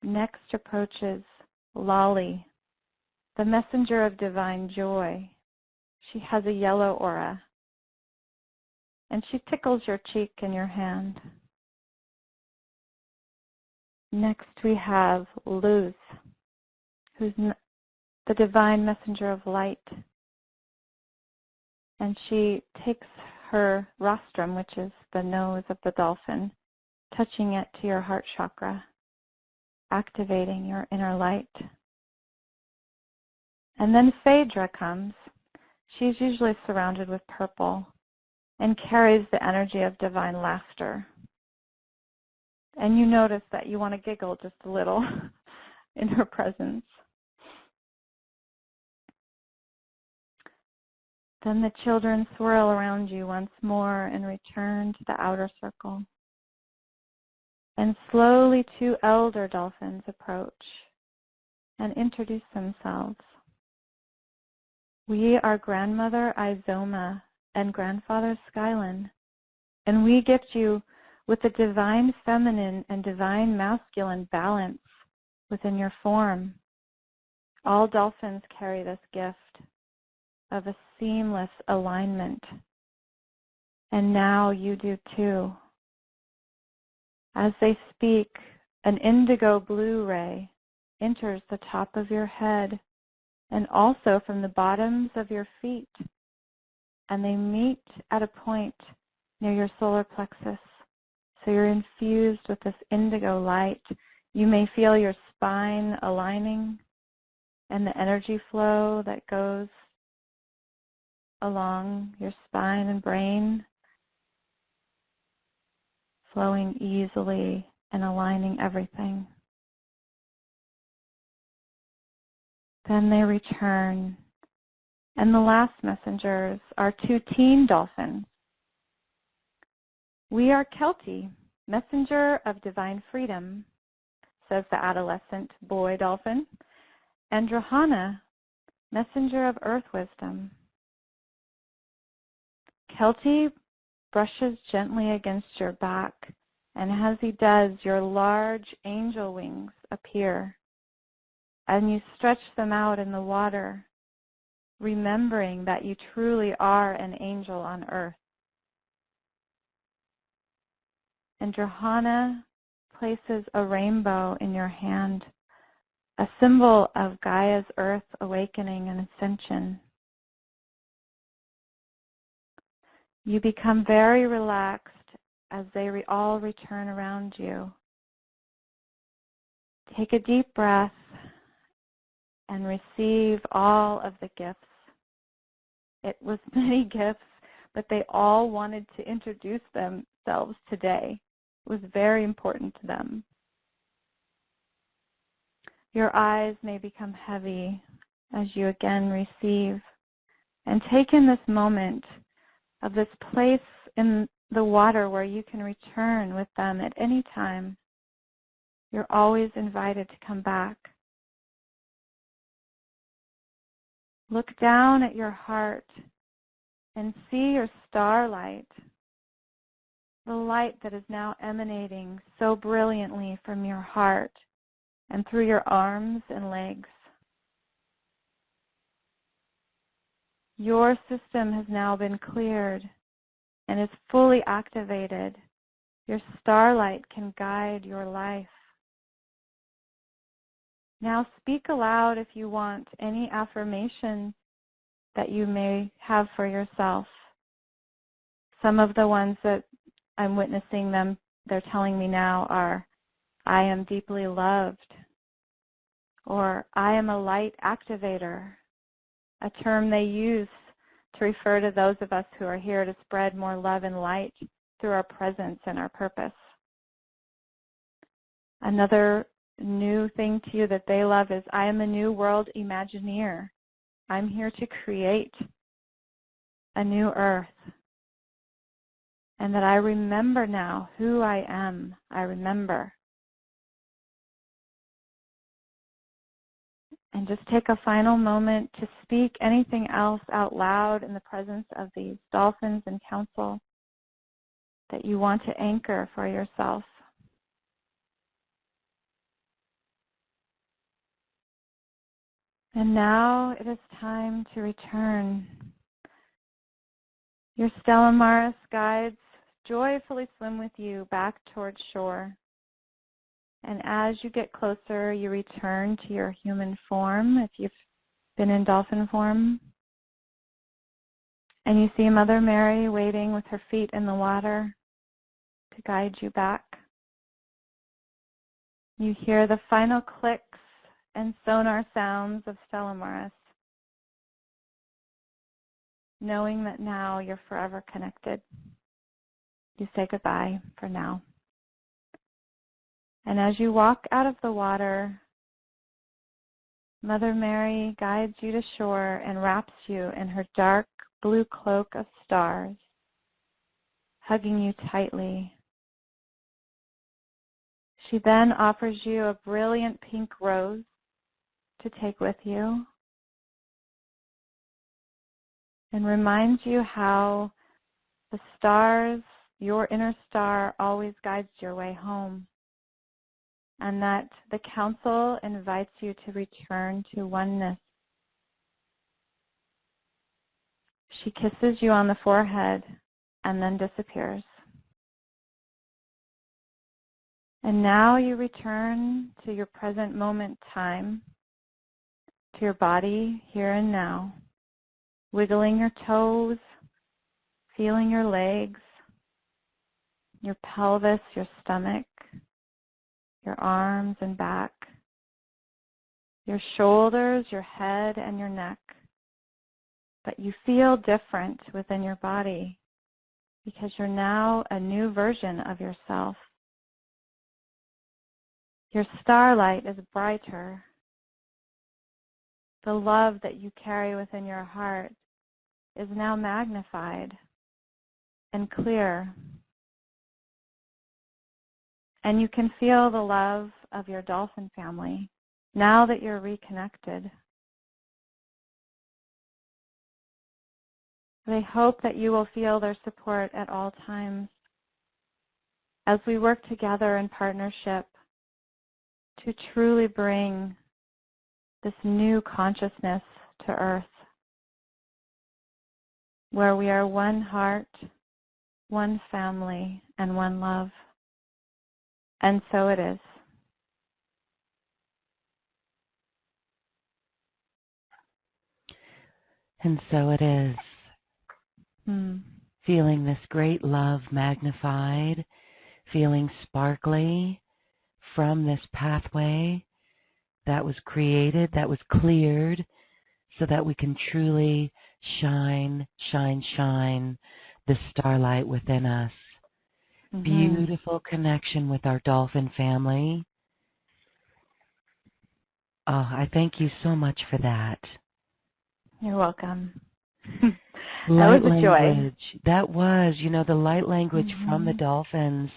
Next approaches Lolly, the messenger of divine joy. She has a yellow aura, and she tickles your cheek and your hand. Next we have Luz, who's the divine messenger of light. And she takes her rostrum, which is the nose of the dolphin, touching it to your heart chakra, activating your inner light. And then Phaedra comes. She's usually surrounded with purple and carries the energy of divine laughter. And you notice that you want to giggle just a little in her presence. Then the children swirl around you once more and return to the outer circle. And slowly 2 elder dolphins approach and introduce themselves. We are Grandmother Izoma and Grandfather Skylin, and we gift you with the divine feminine and divine masculine balance within your form. All dolphins carry this gift of a seamless alignment, and now you do too. As they speak, an indigo blue ray enters the top of your head and also from the bottoms of your feet, and they meet at a point near your solar plexus. So you're infused with this indigo light. You may feel your spine aligning and the energy flow that goes along your spine and brain, flowing easily and aligning everything. Then they return. And the last messengers are 2 teen dolphins. We are Kelty, messenger of divine freedom, says the adolescent boy dolphin, and Drahana, messenger of earth wisdom. Kelty brushes gently against your back, and as he does, your large angel wings appear, and you stretch them out in the water, remembering that you truly are an angel on earth. And Drahana places a rainbow in your hand, a symbol of Gaia's earth awakening and ascension. You become very relaxed as they all return around you. Take a deep breath and receive all of the gifts. It was many gifts, but they all wanted to introduce themselves today. It was very important to them. Your eyes may become heavy as you again receive, and take in this moment of this place in the water where you can return with them at any time. You're always invited to come back. Look down at your heart and see your starlight, the light that is now emanating so brilliantly from your heart and through your arms and legs. Your system has now been cleared and is fully activated. Your starlight can guide your life. Now speak aloud if you want any affirmation that you may have for yourself. Some of the ones that I'm witnessing them, they're telling me now are, I am deeply loved, or I am a light activator, a term they use to refer to those of us who are here to spread more love and light through our presence and our purpose. Another new thing to you that they love is, I am a new world Imagineer. I'm here to create a new earth. And that I remember now who I am. I remember. And just take a final moment to speak anything else out loud in the presence of these dolphins and council that you want to anchor for yourself. And now it is time to return. Your Stella Maris guides joyfully swim with you back towards shore. And as you get closer, you return to your human form, if you've been in dolphin form. And you see Mother Mary waiting with her feet in the water to guide you back. You hear the final clicks and sonar sounds of Stella Maris, knowing that now you're forever connected. You say goodbye for now. And as you walk out of the water, Mother Mary guides you to shore and wraps you in her dark blue cloak of stars, hugging you tightly. She then offers you a brilliant pink rose to take with you and reminds you how the stars, your inner star, always guides your way home, and that the council invites you to return to oneness. She kisses you on the forehead and then disappears. And now you return to your present moment time, to your body here and now, wiggling your toes, feeling your legs, your pelvis, your stomach, your arms and back, your shoulders, your head, and your neck. But you feel different within your body because you're now a new version of yourself. Your starlight is brighter. The love that you carry within your heart is now magnified and clear. And you can feel the love of your dolphin family now that you're reconnected. They hope that you will feel their support at all times as we work together in partnership to truly bring this new consciousness to Earth, where we are one heart, one family, and one love. And so it is. And so it is. Feeling this great love magnified, feeling sparkly from this pathway that was created, that was cleared, so that we can truly shine, shine, shine the starlight within us. Beautiful connection with our dolphin family. Oh, I thank you so much for that. You're welcome. Light that was a language. Joy. That was, you know, the light language from the dolphins.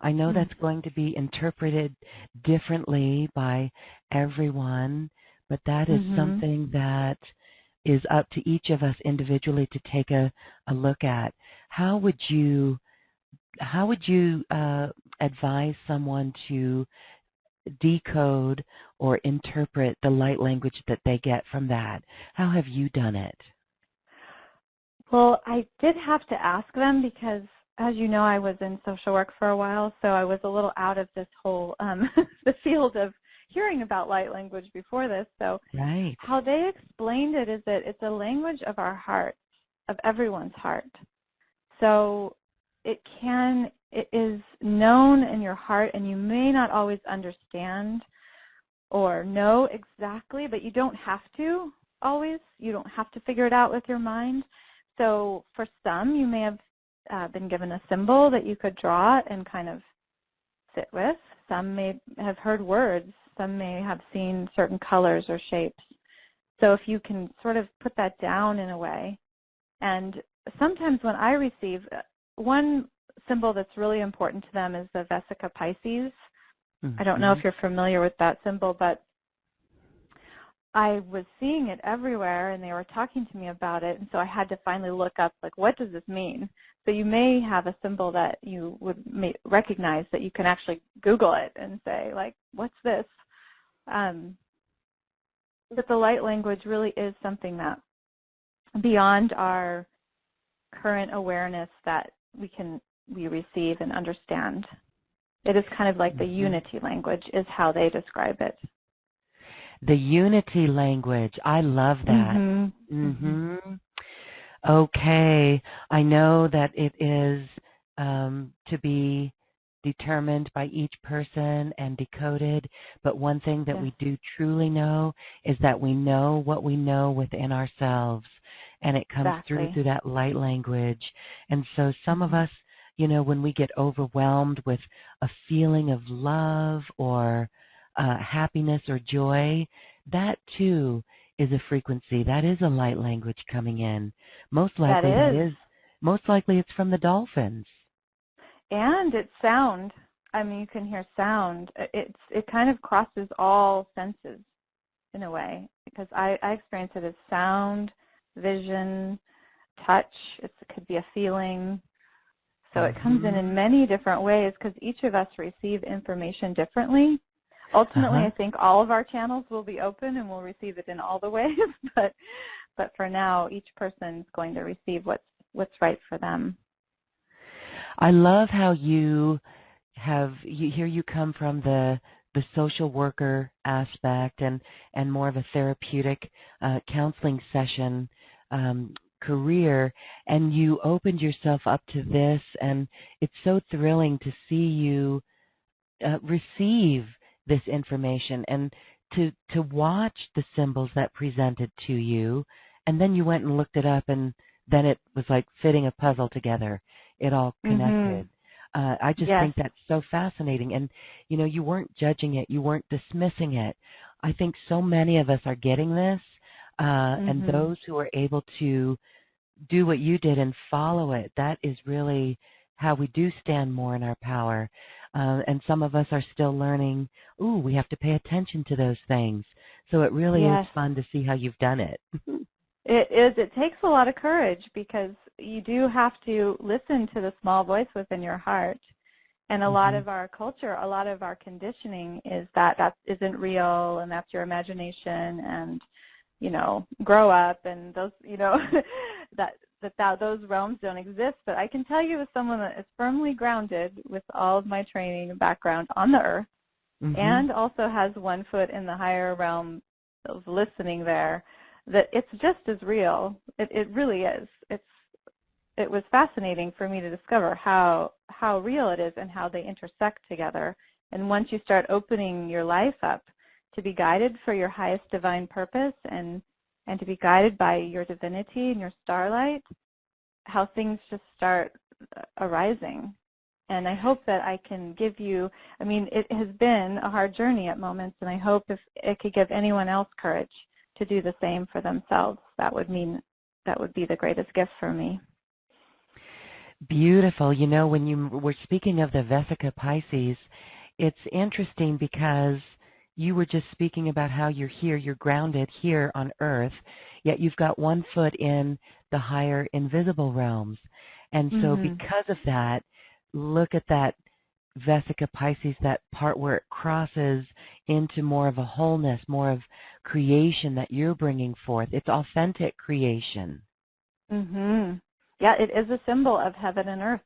I know that's going to be interpreted differently by everyone, but that is something that is up to each of us individually to take a look at. How would you advise someone to decode or interpret the light language that they get from that? How have you done it? Well, I did have to ask them because, as you know, I was in social work for a while, so I was a little out of this whole the field of hearing about light language before this. So Right. how they explained it is that it's a language of our heart, of everyone's heart. So it is known in your heart, and you may not always understand or know exactly, but you don't have to always. You don't have to figure it out with your mind. So for some, you may have been given a symbol that you could draw and kind of sit with. Some may have heard words. Some may have seen certain colors or shapes. So if you can sort of put that down in a way. And sometimes when I receive, one symbol that's really important to them is the Vesica Pisces. I don't know if you're familiar with that symbol, but I was seeing it everywhere, and they were talking to me about it, and so I had to finally look up, like, what does this mean? So you may have a symbol that you would recognize that you can actually Google it and say, like, what's this? But the light language really is something that beyond our current awareness that we receive and understand. It is kind of like the unity language is how they describe it. The unity language. I love that. Okay. I know that it is to be determined by each person and decoded, but one thing that we do truly know is that we know what we know within ourselves, and it comes through that light language. And so some of us, you know, when we get overwhelmed with a feeling of love or happiness or joy, that too is a frequency. That is a light language coming in. Most likely most likely it's from the dolphins. And it's sound. I mean, you can hear sound. It kind of crosses all senses in a way, because I experience it as sound, vision, touch. It could be a feeling. So it comes in many different ways, because each of us receive information differently. Ultimately, I think all of our channels will be open and we'll receive it in all the ways, but for now, each person is going to receive what's right for them. I love how you here you come from the social worker aspect and more of a therapeutic counseling session career, and you opened yourself up to this, and it's so thrilling to see you receive this information and to watch the symbols that presented to you, and then you went and looked it up, and then it was like fitting a puzzle together. It all connected. I just think that's so fascinating. And, you know, you weren't judging it. You weren't dismissing it. I think so many of us are getting this, and those who are able to do what you did and follow it, that is really how we do stand more in our power. And some of us are still learning, ooh, we have to pay attention to those things. So it really is fun to see how you've done it. It is. It takes a lot of courage, because you do have to listen to the small voice within your heart. And a lot of our culture, a lot of our conditioning is that isn't real, and that's your imagination, and, you know, grow up, and those, you know, those realms don't exist. But I can tell you, as someone that is firmly grounded with all of my training and background on the earth, and also has one foot in the higher realm of listening there, that it's just as real. It really is. It was fascinating for me to discover how real it is and how they intersect together. And once you start opening your life up to be guided for your highest divine purpose and to be guided by your divinity and your starlight, how things just start arising. And I hope that I can give you, I mean, it has been a hard journey at moments, and I hope if it could give anyone else courage to do the same for themselves, that would be the greatest gift for me. Beautiful. You know, when you were speaking of the Vesica Pisces, it's interesting because you were just speaking about how you're here, you're grounded here on Earth, yet you've got one foot in the higher invisible realms. And so because of that, look at that Vesica Pisces, that part where it crosses into more of a wholeness, more of creation that you're bringing forth. It's authentic creation. Yeah, it is a symbol of heaven and earth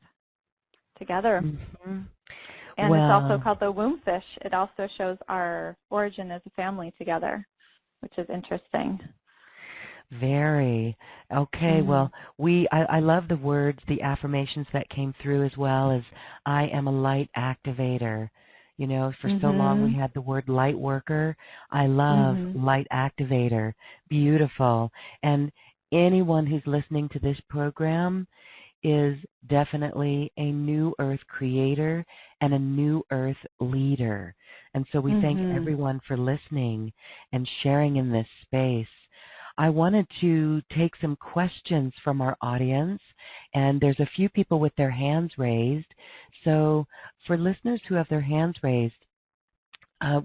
together. And it's also Well, called the womb fish. It also shows our origin as a family together, which is interesting. very. Okay, Mm-hmm. well, I love the words, the affirmations that came through as well as I am a light activator. You know, for so long we Mm-hmm. had the word light worker. I love Mm-hmm. light activator. Beautiful. And anyone who's listening to this program is definitely a new earth creator and a new earth leader. And so we thank Mm-hmm. everyone for listening and sharing in this space. I wanted to take some questions from our audience, and there's a few people with their hands raised. So for listeners who have their hands raised,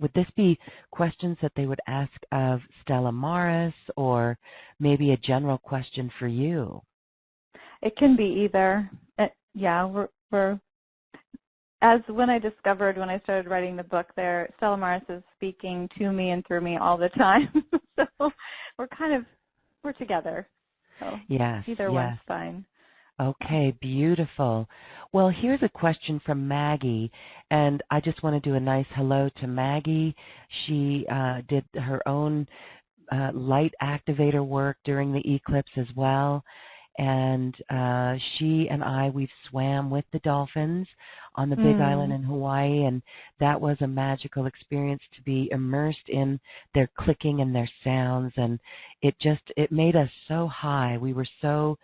would this be questions that they would ask of Stella Maris, or maybe a general question for you? It can be either. Yeah, we're as when I discovered when I started writing the book there, Stella Maris is speaking to me and through me all the time. So we're together. So Yes, either one's yes. fine. Okay, beautiful. Well, here's a question from Maggie, and I just want to do a nice hello to Maggie. She did her own light activator work during the eclipse as well, and she and we've swam with the dolphins on the Big Island Mm. in Hawaii, and that was a magical experience to be immersed in their clicking and their sounds, and it made us so high. We were so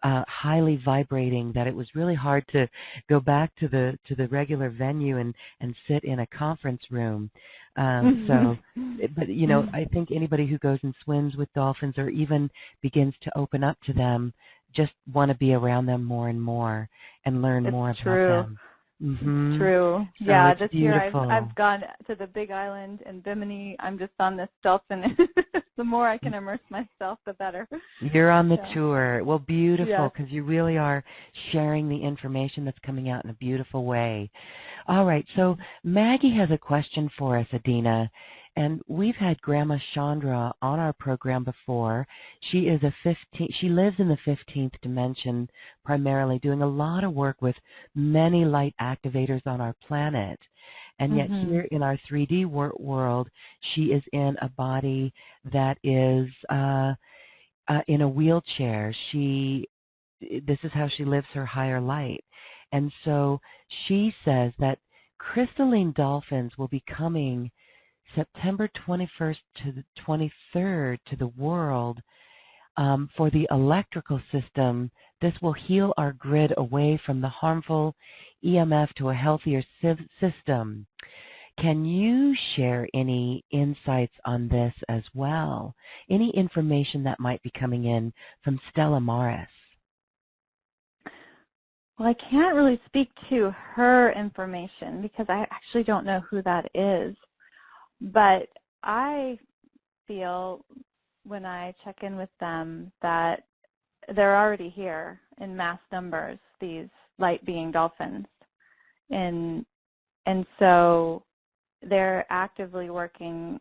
highly vibrating that it was really hard to go back to the regular venue and sit in a conference room. But you know, I think anybody who goes and swims with dolphins or even begins to open up to them just want to be around them more and more and learn It's more about true. them. It's Mhm. true. So Yeah, it's this year I've beautiful. gone to the Big Island and Bimini. I'm just on this dolphin. The more I can immerse myself, the better. You're on the So tour. Well, beautiful, yes. because you really are sharing the information that's coming out in a beautiful way. All right, so Maggie has a question for us, Adena, and we've had Grandma Chandra on our program before. She is she lives in the 15th dimension, primarily doing a lot of work with many light activators on our planet. And yet Mhm. here in our 3D world, she is in a body that is in a wheelchair. This is how she lives her higher light. And so she says that crystalline dolphins will be coming September 21st to the 23rd to the world for the electrical system. This will heal our grid away from the harmful EMF to a healthier system. Can you share any insights on this as well? Any information that might be coming in from Stella Maris? Well, I can't really speak to her information because I actually don't know who that is. But I feel when I check in with them that they're already here in mass numbers, these light-being dolphins. And so they're actively working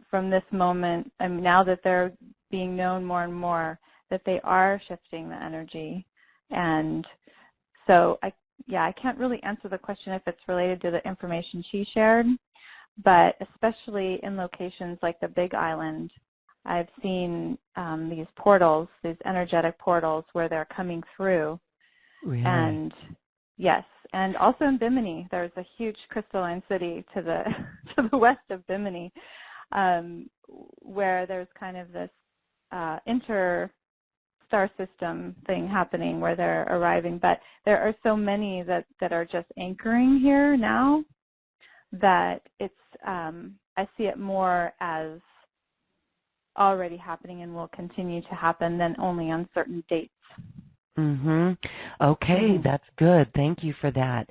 from this moment, and now that they're being known more and more, that they are shifting the energy. And so I can't really answer the question if it's related to the information she shared, but especially in locations like the Big Island, I've seen these portals, these energetic portals where they're coming through. Really? And yes, and also in Bimini, there's a huge crystalline city to the to the west of Bimini, where there's kind of this inter-star system thing happening where they're arriving. But there are so many that are just anchoring here now that it's I see it more as already happening and will continue to happen than only on certain dates. Mm-hmm. Okay, Mm-hmm. that's good. Thank you for that.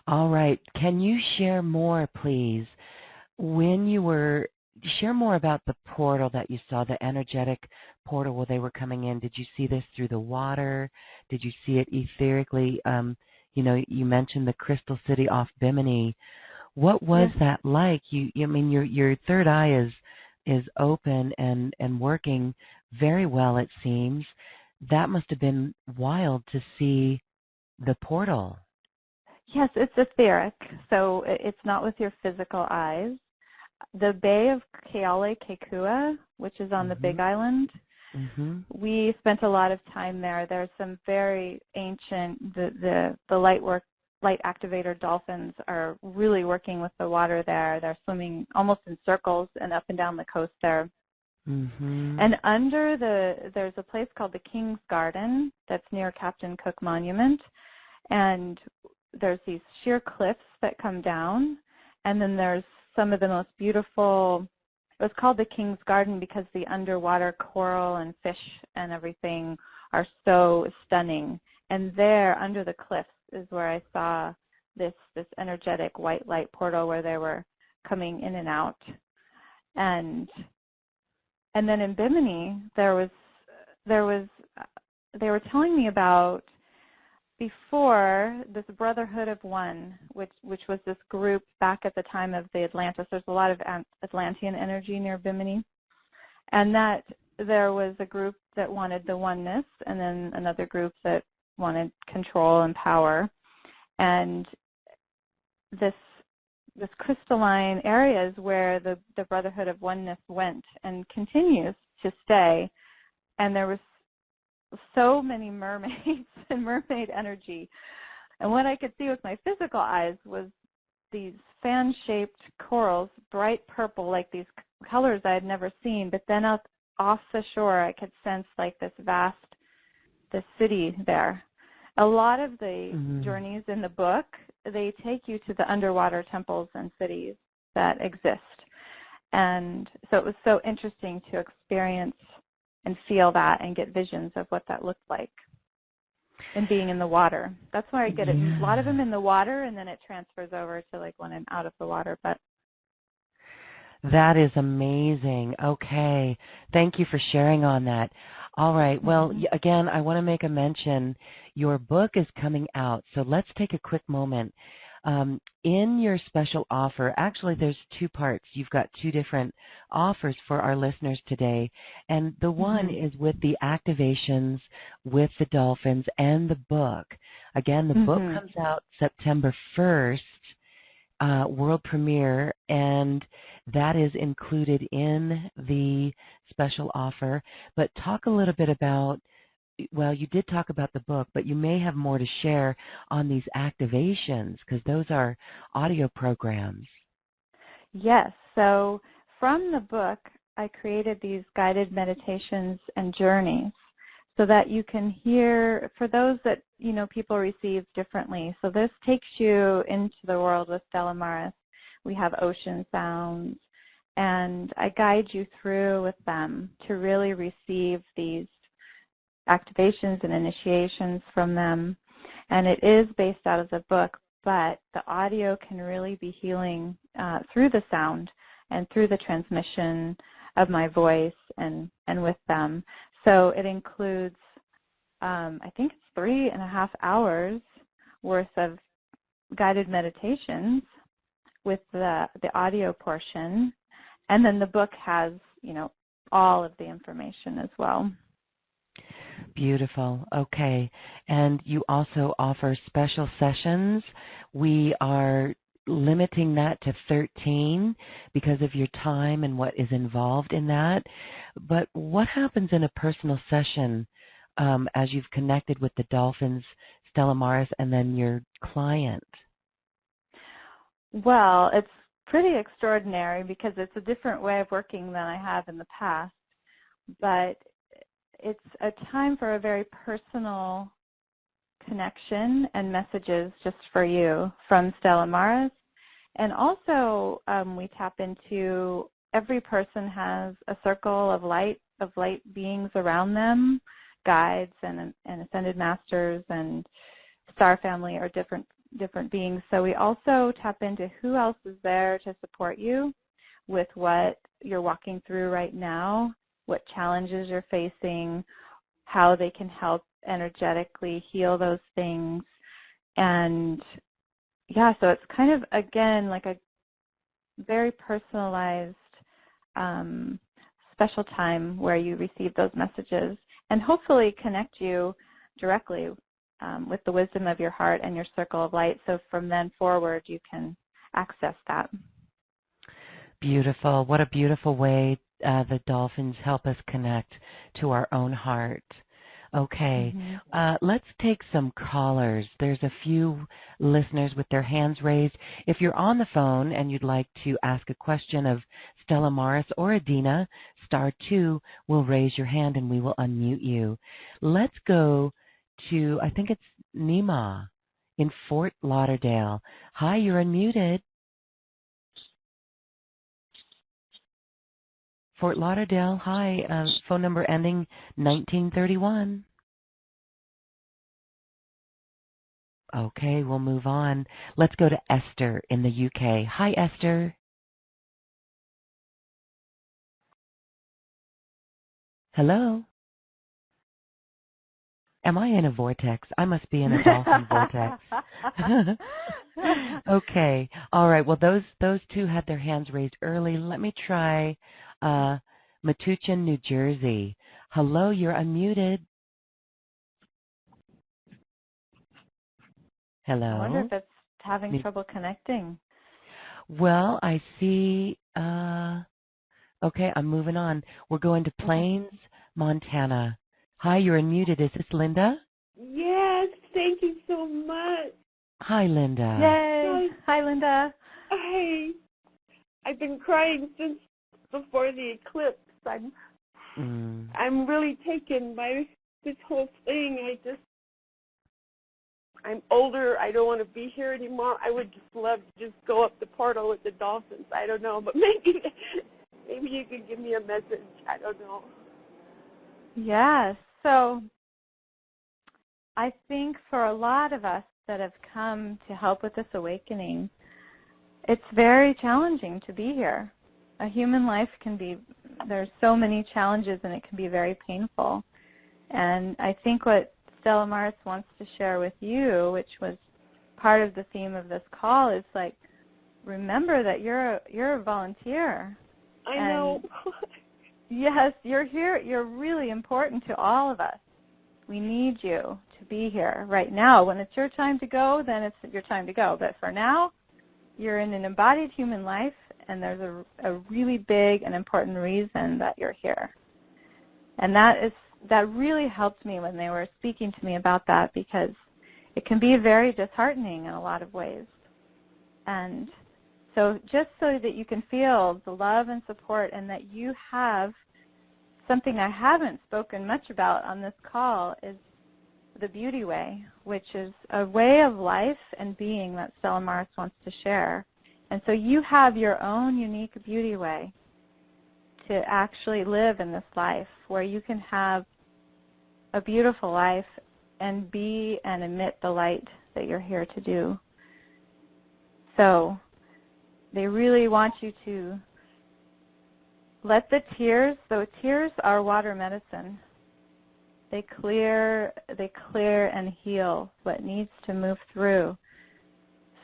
All right. Can you share more, please? When you were, share more about the portal that you saw, the energetic portal where they were coming in. Did you see this through the water? Did you see it etherically? You know, you mentioned the Crystal City off Bimini. What was Yes. that like? I mean, your third eye is open and working very well, it seems. That must have been wild to see the portal. Yes, it's etheric, so it's not with your physical eyes. The Bay of Keale Kekua, which is on the Big Island, we spent a lot of time there. There's some very ancient, the light activator dolphins are really working with the water there. They're swimming almost in circles and up and down the coast there. And under there's a place called the King's Garden that's near Captain Cook Monument, and there's these sheer cliffs that come down, and then there's some of the most beautiful, it was called the King's Garden because the underwater coral and fish and everything are so stunning. And there, under the cliffs, is where I saw this energetic white light portal where they were coming in and out. And then in Bimini, they were telling me about before this Brotherhood of One, which was this group back at the time of the Atlantis. There's a lot of Atlantean energy near Bimini, and that there was a group that wanted the oneness, and then another group that wanted control and power. And this crystalline area is where the Brotherhood of Oneness went and continues to stay. And there was so many mermaids and mermaid energy. And what I could see with my physical eyes was these fan-shaped corals, bright purple, like these colors I had never seen. But then off the shore, I could sense like this city there. A lot of the journeys in the book, they take you to the underwater temples and cities that exist. And so it was so interesting to experience and feel that and get visions of what that looked like and being in the water. That's where I get it. A lot of them in the water, and then it transfers over to like when I'm out of the water. But that is amazing. Okay. Thank you for sharing on that. All right. Well, again, I want to make a mention. Your book is coming out, so let's take a quick moment. In your special offer, actually there's two parts. You've got two different offers for our listeners today, and the one is with the activations with the dolphins and the book. Again, the book comes out September 1st, world premiere, and that is included in the special offer. But talk a little bit about, well, you did talk about the book, but you may have more to share on these activations, because those are audio programs. Yes. So from the book, I created these guided meditations and journeys so that you can hear, for those that, people receive differently. So this takes you into the world with Stella Maris. We have ocean sounds, and I guide you through with them to really receive these activations and initiations from them. And it is based out of the book, but the audio can really be healing through the sound and through the transmission of my voice and with them. So it includes, I think it's 3.5 hours worth of guided meditations with the audio portion. And then the book has, all of the information as well. Beautiful. Okay. And you also offer special sessions. We are limiting that to 13 because of your time and what is involved in that. But what happens in a personal session as you've connected with the dolphins, Stella Maris, and then your client? Well, it's pretty extraordinary because it's a different way of working than I have in the past. But it's a time for a very personal connection and messages just for you from Stella Maris. And also we tap into, every person has a circle of light beings around them, guides and ascended masters and star family or different beings. So we also tap into who else is there to support you with what you're walking through right now, what challenges you're facing, how they can help energetically heal those things. And yeah, so it's kind of, again, like a very personalized special time where you receive those messages and hopefully connect you directly with the wisdom of your heart and your circle of light. So from then forward, you can access that. Beautiful. What a beautiful way the dolphins help us connect to our own heart. Okay, let's take some callers. There's a few listeners with their hands raised. If you're on the phone and you'd like to ask a question of Stella Maris or Adena, *2 will raise your hand and we will unmute you. Let's go to, I think it's Nima in Fort Lauderdale. Hi, you're unmuted. Fort Lauderdale, hi, phone number ending 1931. Okay, we'll move on. Let's go to Esther in the UK. Hi, Esther. Hello? Am I in a vortex? I must be in a dolphin vortex. Okay, all right, well, those two had their hands raised early. Let me try Metuchen, New Jersey. Hello, you're unmuted. Hello? I wonder if it's having trouble connecting. Well, I see, okay, I'm moving on. We're going to Plains, Montana. Hi, you're unmuted. Is this Linda? Yes, thank you so much. Hi, Linda. Yay! Hi, Linda. Hi. I've been crying since before the eclipse. I'm really taken by this whole thing. I'm older. I don't want to be here anymore. I would just love to just go up the portal with the dolphins. I don't know, but maybe you could give me a message. I don't know. Yes. So I think for a lot of us that have come to help with this awakening, it's very challenging to be here. A human life can be, there's so many challenges and it can be very painful. And I think what Stella Maris wants to share with you, which was part of the theme of this call, is like, remember that you're a volunteer. I know. Yes, you're here. You're really important to all of us. We need you to be here right now. When it's your time to go, then it's your time to go. But for now, you're in an embodied human life, and there's a really big and important reason that you're here. And that really helped me when they were speaking to me about that, because it can be very disheartening in a lot of ways. And so just so that you can feel the love and support, and that you have something I haven't spoken much about on this call, is the beauty way, which is a way of life and being that Stella Maris wants to share. And so you have your own unique beauty way to actually live in this life, where you can have a beautiful life and be and emit the light that you're here to do. So they really want you to let the tears, so tears are water medicine. They clear and heal what needs to move through.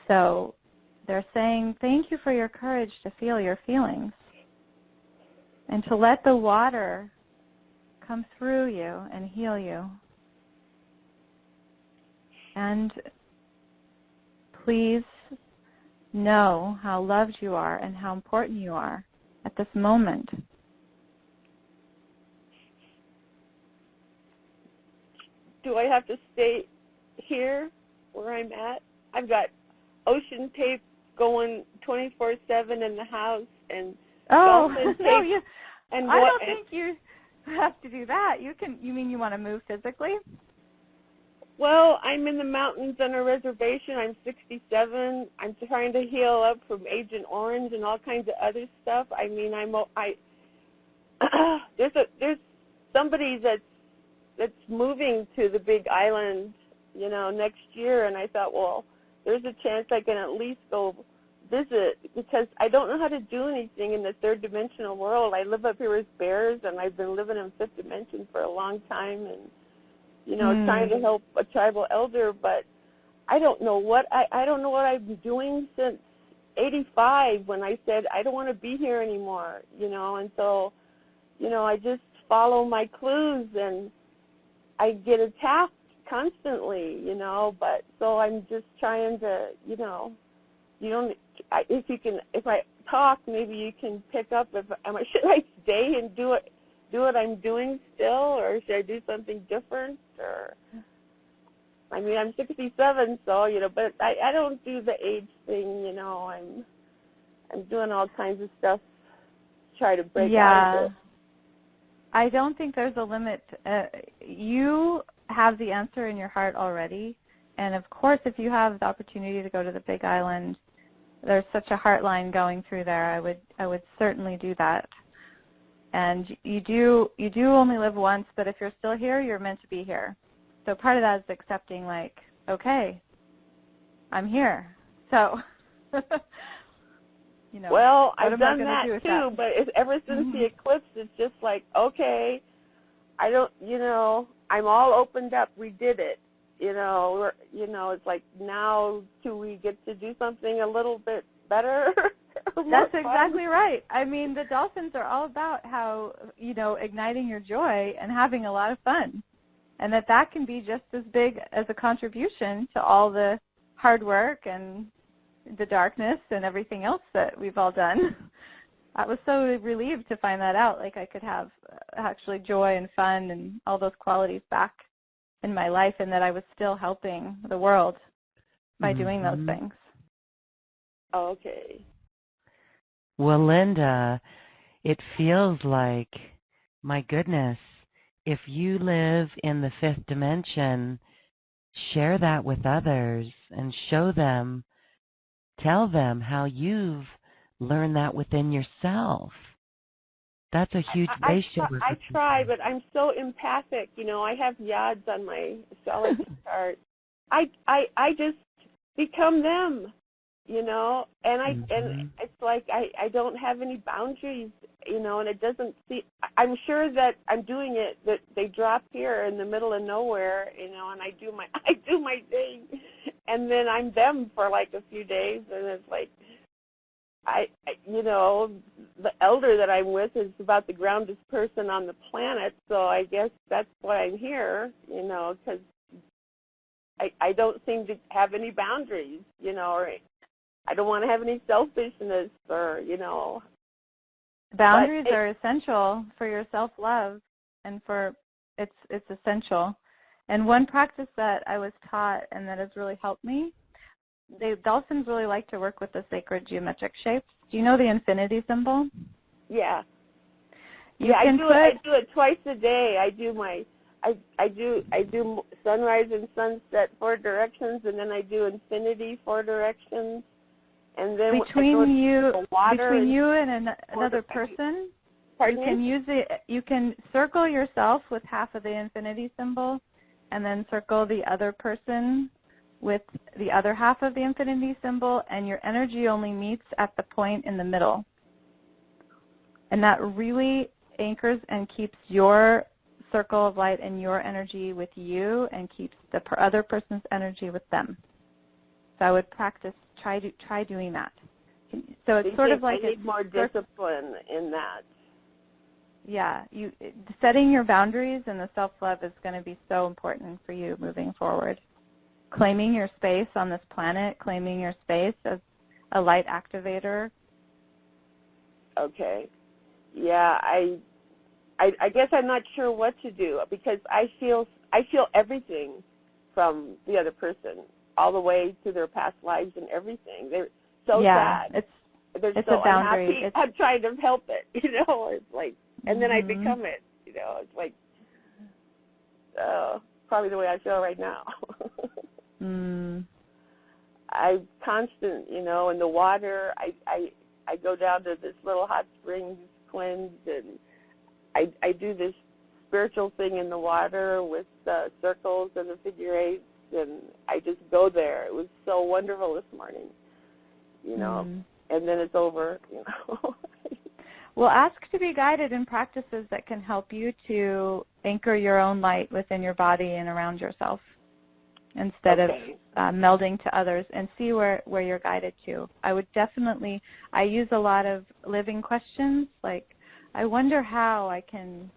So they're saying, thank you for your courage to feel your feelings and to let the water come through you and heal you. And please know how loved you are and how important you are at this moment. Do I have to stay here where I'm at? I've got ocean tape going 24/7 in the house, and dolphin no, tape. And I don't think you have to do that. You mean you want to move physically? Well, I'm in the mountains on a reservation. I'm 67. I'm trying to heal up from Agent Orange and all kinds of other stuff. I mean, there's somebody that's moving to the Big Island, next year, and I thought, well, there's a chance I can at least go visit, because I don't know how to do anything in the third dimensional world. I live up here with bears, and I've been living in fifth dimension for a long time, and trying to help a tribal elder, but I don't know what I don't know what I've been doing since '85 when I said I don't want to be here anymore, and so, I just follow my clues, and I get attacked constantly, but so I'm just trying to, if I talk, maybe you can pick up should I stay and do what I'm doing still, or should I do something different, or, I mean, I'm 67, so, but I don't do the age thing, I'm doing all kinds of stuff to try to break out of it. I don't think there's a limit. You have the answer in your heart already, and of course, if you have the opportunity to go to the Big Island, there's such a heart line going through there. I would certainly do that. And you do only live once, but if you're still here, you're meant to be here. So part of that is accepting, like, okay, I'm here. So, well, I've done that too, but ever since the eclipse, it's just like, okay, I don't, I'm all opened up. We did it. It's like, now do we get to do something a little bit better? That's exactly right. I mean, the Dolphins are all about how, igniting your joy and having a lot of fun. And that can be just as big as a contribution to all the hard work and the darkness and everything else that we've all done. I was so relieved to find that out, like I could have actually joy and fun and all those qualities back in my life, and that I was still helping the world by doing those things. Okay. Well, Linda, it feels like, my goodness, if you live in the fifth dimension, share that with others and show them, tell them how you've learned that within yourself. That's a huge ratio. I try, but I'm so empathic. I have yads on my astrology chart. I just become them, and and it's like I don't have any boundaries, and it doesn't see. I'm sure that I'm doing it, that they drop here in the middle of nowhere, and I do my thing, and then I'm them for like a few days, and it's like the elder that I'm with is about the groundest person on the planet, so I guess that's why I'm here, because I don't seem to have any boundaries, or I don't want to have any selfishness, or, Boundaries are essential for your self-love, and it's essential. And one practice that I was taught and that has really helped me, the Dolphins really like to work with the sacred geometric shapes. Do you know the infinity symbol? Yeah. I do it twice a day. I do sunrise and sunset 4 directions, and then I do infinity 4 directions, and then between you and another person, you can circle yourself with half of the infinity symbol, and then circle the other person with the other half of the infinity symbol, and your energy only meets at the point in the middle. And that really anchors and keeps your circle of light and your energy with you, and keeps the other person's energy with them. So I would try doing that. So it's sort of like I need more discipline in that. Yeah, setting your boundaries and the self-love is going to be so important for you moving forward. Claiming your space on this planet, claiming your space as a light activator. Okay. Yeah, I guess I'm not sure what to do, because I feel everything from the other person, all the way to their past lives and everything. They're so sad. They're so unhappy. I'm trying to help it, It's like, and then I become it, It's like probably the way I feel right now. I'm constant, in the water. I go down to this little hot springs cleanse, and I do this spiritual thing in the water with the circles and the figure eights, and I just go there. It was so wonderful this morning, and then it's over, Well, ask to be guided in practices that can help you to anchor your own light within your body and around yourself, instead of melding to others, and see where you're guided to. I use a lot of living questions, like, I wonder how I can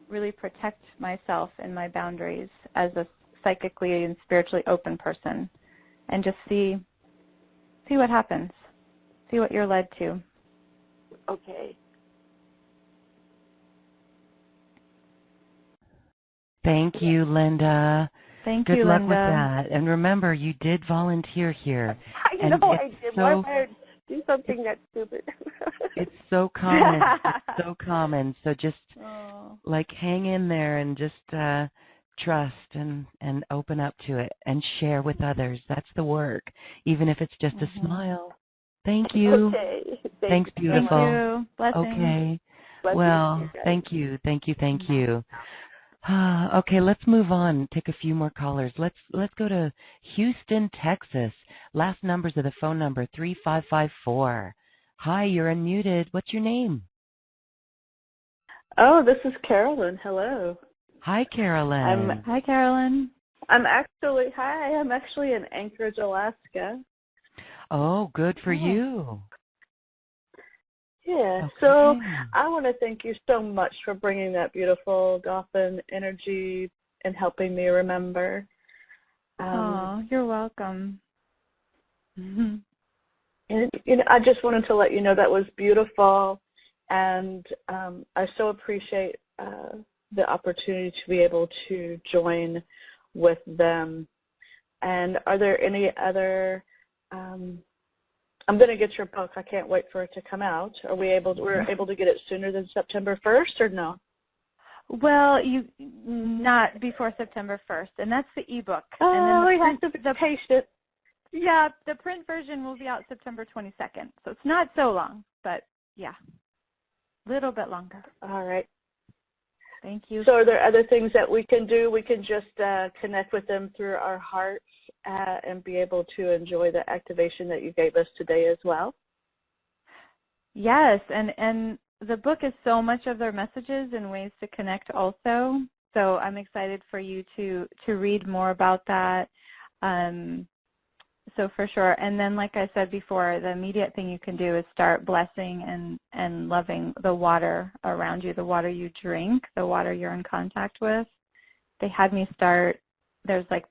really protect myself and my boundaries as a psychically and spiritually open person, and just see what happens. See what you're led to. Okay. Thank you, Linda. Thank Good you, luck Linda. with that. And remember, you did volunteer here. I know I did. Why would I do something that's stupid? It's so common. It's so common. So just like hang in there and just trust and open up to it and share with others. That's the work, even if it's just a smile. Thank you. Okay. Thanks, beautiful. Thank you. Blessings. Okay. Blessings Well, to you thank you. Thank you. Okay, let's move on. Take a few more callers. Let's go to Houston, Texas. Last numbers of the phone number 3554. Hi, you're unmuted. What's your name? Oh, this is Carolyn. Hello. Hi, Carolyn. Hi, Carolyn. I'm actually in Anchorage, Alaska. Oh, good for you. Yeah. Okay. So I want to thank you so much for bringing that beautiful dolphin energy and helping me remember. Oh, you're welcome. And I just wanted to let you know that was beautiful, and I so appreciate the opportunity to be able to join with them. And are there any other? I'm going to get your book. I can't wait for it to come out. We're able to get it sooner than September 1st, or no? Well, not before September 1st, and that's the ebook. Oh, and then we have to be patient. Yeah, the print version will be out September 22nd, so it's not so long, but yeah, a little bit longer. All right. Thank you. So are there other things that we can do? We can just connect with them through our hearts and be able to enjoy the activation that you gave us today as well? Yes, and the book is so much of their messages and ways to connect also, so I'm excited for you to read more about that. So for sure. And then, like I said before, the immediate thing you can do is start blessing and loving the water around you, the water you drink, the water you're in contact with. They had me start, there's like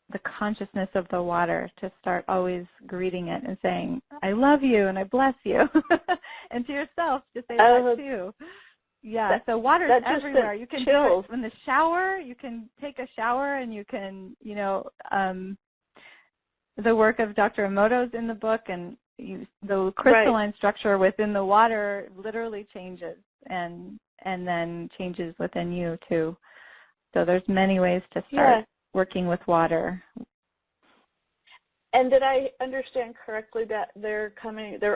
the consciousness of the water, to start always greeting it and saying, I love you and I bless you. And to yourself, just say that too. Yeah, so water's everywhere. You can do it in the shower. You can take a shower and you can, the work of Dr. Emoto's in the book, and the crystalline structure within the water literally changes and then changes within you too. So there's many ways to start working with water. And did I understand correctly that they're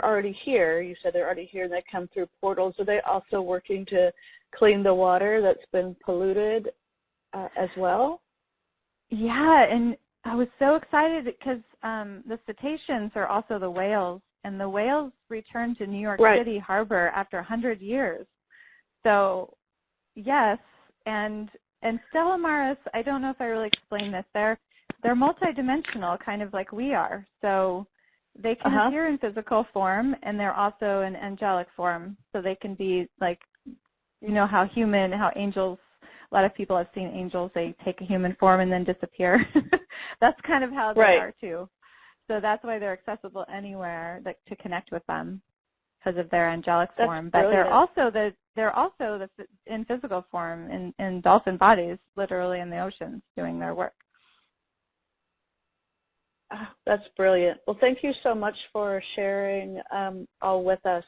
already here? You said they're already here and they come through portals. Are they also working to clean the water that's been polluted as well? Yeah, and I was so excited because the cetaceans are also the whales, and the whales returned to New York City Harbor after 100 years. So, yes, and Stella Maris, I don't know if I really explained this, they're multidimensional, kind of like we are. So they can appear in physical form, and they're also in angelic form. So they can be like, how angels, a lot of people have seen angels, they take a human form and then disappear. That's kind of how they are too. So that's why they're accessible anywhere to connect with them, because of their angelic form. But they're also in physical form in dolphin bodies, literally in the oceans, doing their work. Oh, that's brilliant. Well, thank you so much for sharing all with us.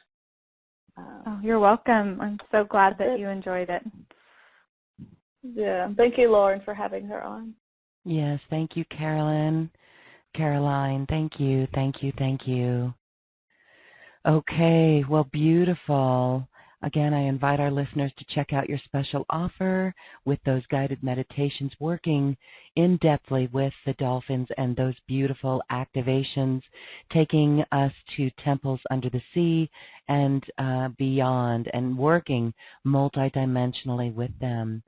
Oh, you're welcome. I'm so glad that you enjoyed it. Yeah. Thank you, Lauren, for having her on. Yes, thank you, Caroline. Thank you. Okay, well, beautiful. Again, I invite our listeners to check out your special offer with those guided meditations, working in-depthly with the dolphins and those beautiful activations, taking us to temples under the sea and beyond, and working multidimensionally with them.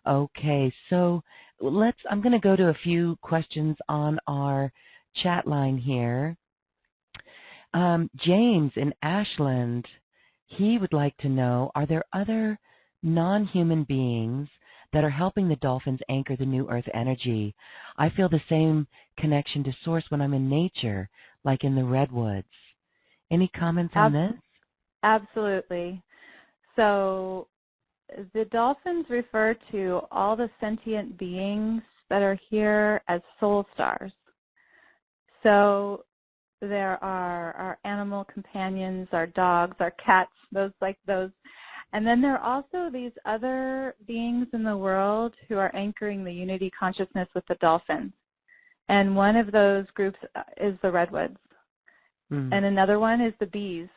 Okay, so I'm going to go to a few questions on our chat line here. James in Ashland, he would like to know, are there other non-human beings that are helping the dolphins anchor the new earth energy. I feel the same connection to source when I'm in nature, like in the redwoods. Any comments on this? Absolutely. So the dolphins refer to all the sentient beings that are here as soul stars. So there are our animal companions, our dogs, our cats, those. And then there are also these other beings in the world who are anchoring the unity consciousness with the dolphins. And one of those groups is the redwoods. And another one is the bees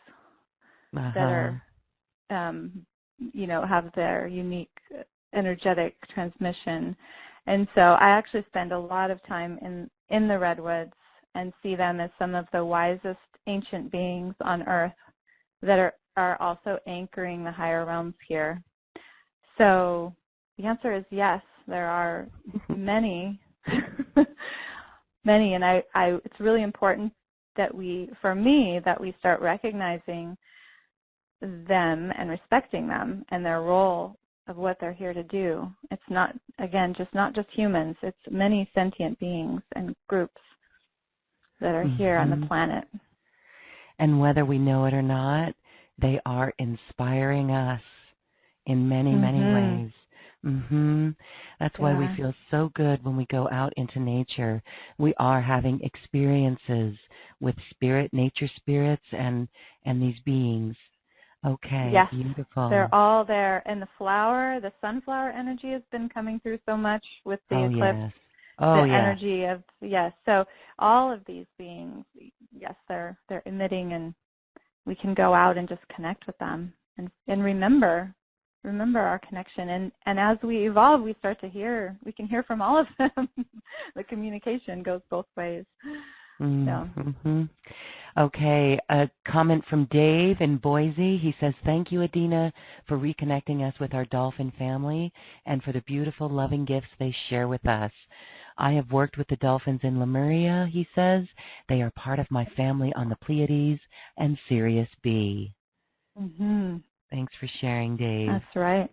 that are, have their unique energetic transmission. And so I actually spend a lot of time in the redwoods and see them as some of the wisest ancient beings on earth that are also anchoring the higher realms here. So the answer is yes, there are many, many, and it's really important that for me, we start recognizing them and respecting them and their role of what they're here to do. It's not, again, not just humans, it's many sentient beings and groups that are here on the planet. And whether we know it or not, they are inspiring us in many, many ways. That's why we feel so good when we go out into nature. We are having experiences with nature spirits, and these beings. Okay, yes, beautiful. They're all there. And the sunflower energy has been coming through so much with the eclipse. Yes. Energy of, so all of these beings, yes, they're emitting, and we can go out and just connect with them and remember our connection. And as we evolve, we can hear from all of them. The communication goes both ways. Okay, a comment from Dave in Boise. He says, thank you, Adena, for reconnecting us with our dolphin family and for the beautiful, loving gifts they share with us. I have worked with the dolphins in Lemuria, he says. They are part of my family on the Pleiades and Sirius B. Thanks for sharing, Dave. That's right.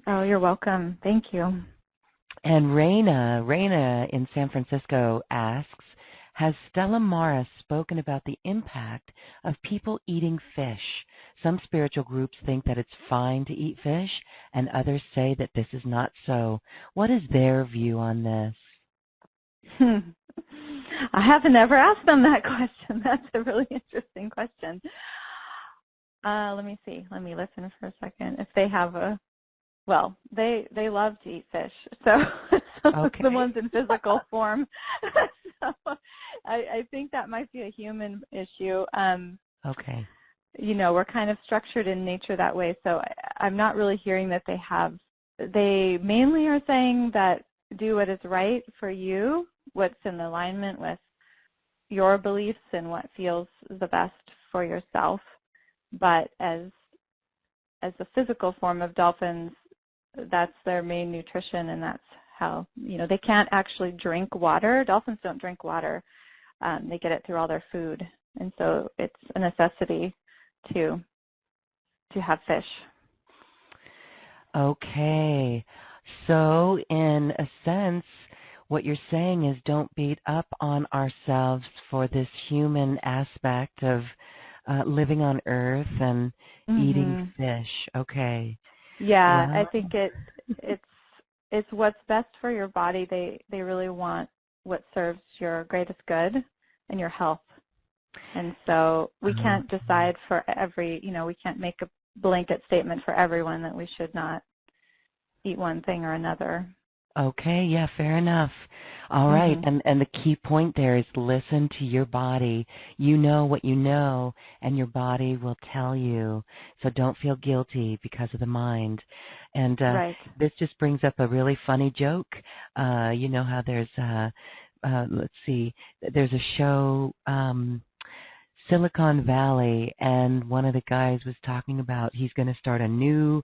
Oh, you're welcome. Thank you. And Raina in San Francisco asks, has Stella Maris spoken about the impact of people eating fish? Some spiritual groups think that it's fine to eat fish, and others say that this is not so. What is their view on this? I haven't ever asked them that question. That's a really interesting question. Let me see. Let me listen for a second. If they have they love to eat fish. So the ones in physical form. So I think that might be a human issue. Okay. We're kind of structured in nature that way. So I'm not really hearing that they mainly are saying that do what is right for you, what's in alignment with your beliefs and what feels the best for yourself. But as a physical form of dolphins, that's their main nutrition, and that's how, they can't actually drink water. Dolphins don't drink water. They get it through all their food. And so it's a necessity to have fish. Okay. So in a sense, what you're saying is don't beat up on ourselves for this human aspect of living on Earth and eating fish. Okay. Yeah, I think it's what's best for your body. They really want what serves your greatest good and your health. And so we can't decide for we can't make a blanket statement for everyone that we should not eat one thing or another. Okay, yeah, fair enough. All right, and the key point there is listen to your body. You know what you know, and your body will tell you. So don't feel guilty because of the mind. And this just brings up a really funny joke. You know how there's, let's see, there's a show, Silicon Valley, and one of the guys was talking about he's going to start a new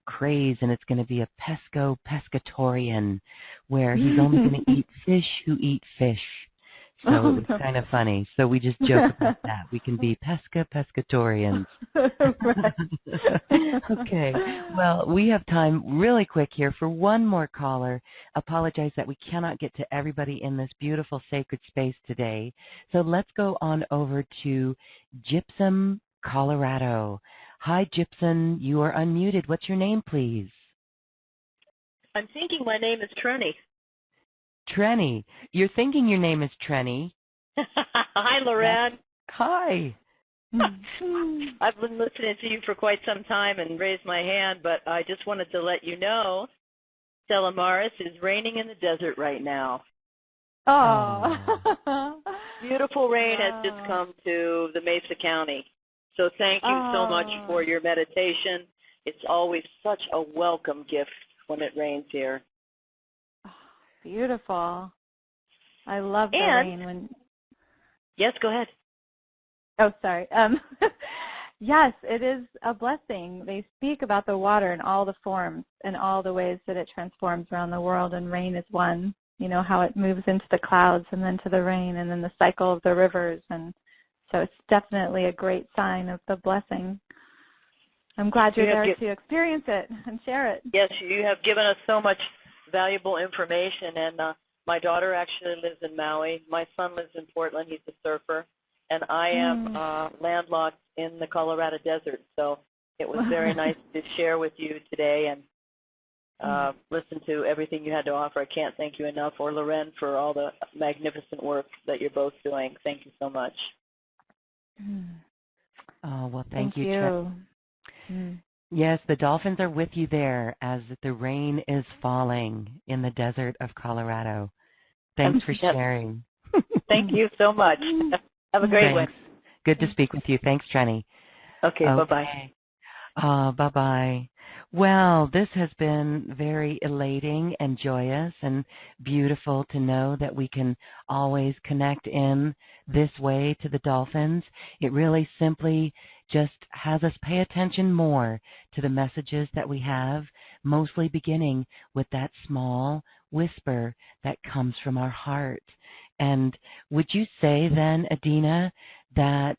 craze, and it's going to be a pescatarian, where he's only going to eat fish who eat fish. So it was kind of funny. So we just joke about that. We can be pescatorians. Okay. Well, we have time really quick here for one more caller. Apologize that we cannot get to everybody in this beautiful sacred space today. So let's go on over to Gypsum, Colorado. Hi, Gypsum. You are unmuted. What's your name, please? I'm thinking my name is Trenny. Trenny. You're thinking your name is Trenny. Hi, Loren. Hi. I've been listening to you for quite some time and raised my hand, but I just wanted to let you know Stella Maris is raining in the desert right now. Oh. Beautiful rain has just come to the Mesa County. So thank you so much for your meditation. It's always such a welcome gift when it rains here. Beautiful. I love the rain. When. Yes, go ahead. Oh, sorry. Yes, it is a blessing. They speak about the water in all the forms and all the ways that it transforms around the world, and rain is one. You know, how it moves into the clouds and then to the rain and then the cycle of the rivers. And so it's definitely a great sign of the blessing. I'm glad you're there to experience it and share it. Yes, you have given us so much valuable information. And my daughter actually lives in Maui. My son lives in Portland. He's a surfer. And I am landlocked in the Colorado desert. So it was very nice to share with you today and listen to everything you had to offer. I can't thank you enough, or Loren, for all the magnificent work that you're both doing. Thank you so much. Oh, well, thank you. Yes, the dolphins are with you there as the rain is falling in the desert of Colorado. Thanks for sharing. Thank you so much. Have a great one. Good to speak with you. Thanks, Trenny. Okay, bye-bye. Bye-bye. Well, this has been very elating and joyous and beautiful to know that we can always connect in this way to the dolphins. It really simply just has us pay attention more to the messages that we have, mostly beginning with that small whisper that comes from our heart. And would you say then, Adena, that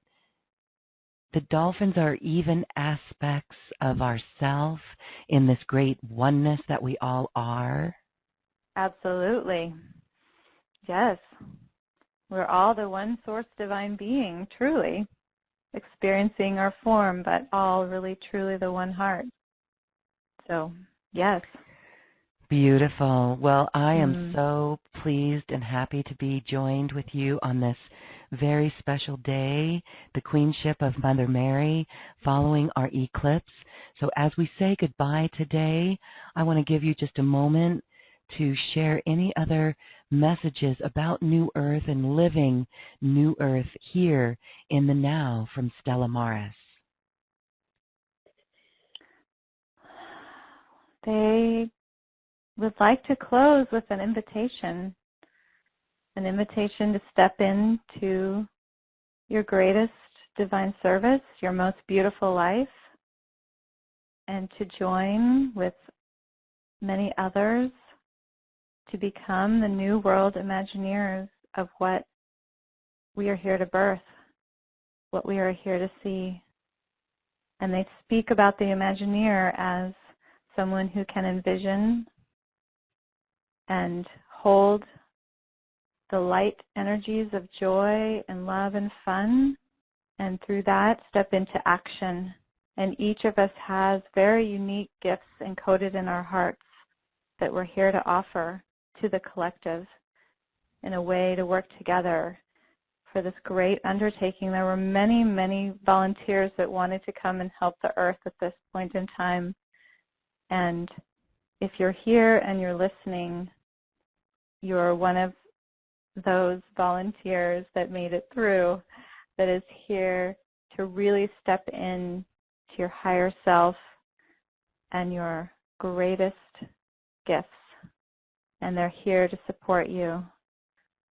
the dolphins are even aspects of ourself in this great oneness that we all are? Absolutely. Yes. We're all the one source divine being, truly, experiencing our form, but all really truly the one heart. So, yes. Beautiful. Well, I am so pleased and happy to be joined with you on this very special day, the Queenship of Mother Mary, following our eclipse. So as we say goodbye today, I want to give you just a moment to share any other messages about New Earth and living New Earth here in the now from Stella Maris. They would like to close with an invitation to step into your greatest divine service, your most beautiful life, and to join with many others to become the new world Imagineers of what we are here to birth, what we are here to see. And they speak about the Imagineer as someone who can envision and hold the light energies of joy and love and fun, and through that step into action. And each of us has very unique gifts encoded in our hearts that we're here to offer to the collective in a way to work together for this great undertaking. There were many, many volunteers that wanted to come and help the earth at this point in time. And if you're here and you're listening, you're one of those volunteers that made it through, that is here to really step in to your higher self and your greatest gifts. And they're here to support you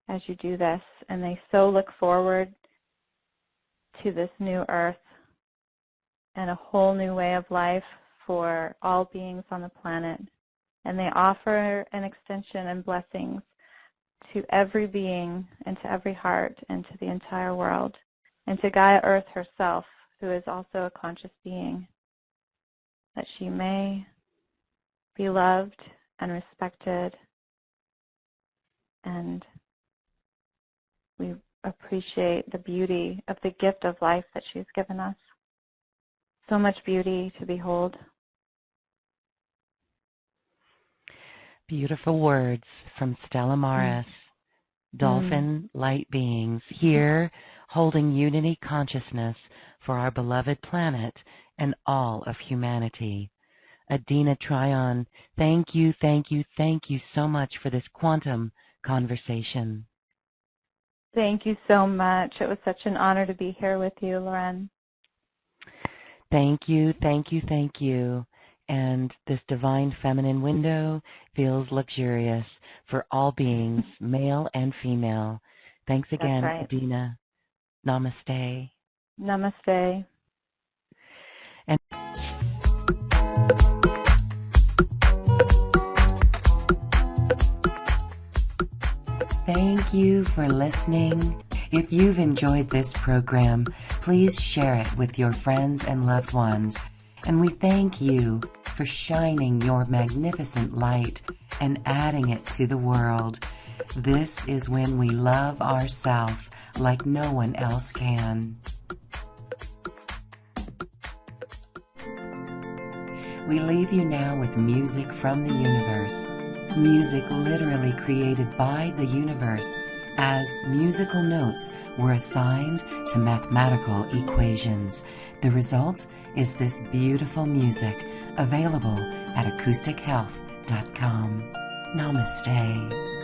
as you do this. And they so look forward to this new earth and a whole new way of life for all beings on the planet. And they offer an extension and blessings to every being and to every heart and to the entire world, and to Gaia Earth herself, who is also a conscious being, that she may be loved and respected, and we appreciate the beauty of the gift of life that she's given us. So much beauty to behold. Beautiful words from Stella Maris, Dolphin Light Beings, here holding unity consciousness for our beloved planet and all of humanity. Adena Tryon, thank you, thank you, thank you so much for this quantum conversation. Thank you so much. It was such an honor to be here with you, Loren. Thank you, thank you, thank you. And this divine feminine window feels luxurious for all beings, male and female. Thanks again, That's right. Adena. Namaste. Namaste. And thank you for listening. If you've enjoyed this program, please share it with your friends and loved ones. And we thank you for shining your magnificent light and adding it to the world. This is when we love ourselves like no one else can. We leave you now with music from the universe. Music literally created by the universe, as musical notes were assigned to mathematical equations. The result is this beautiful music, available at acoustichealth.com. Namaste.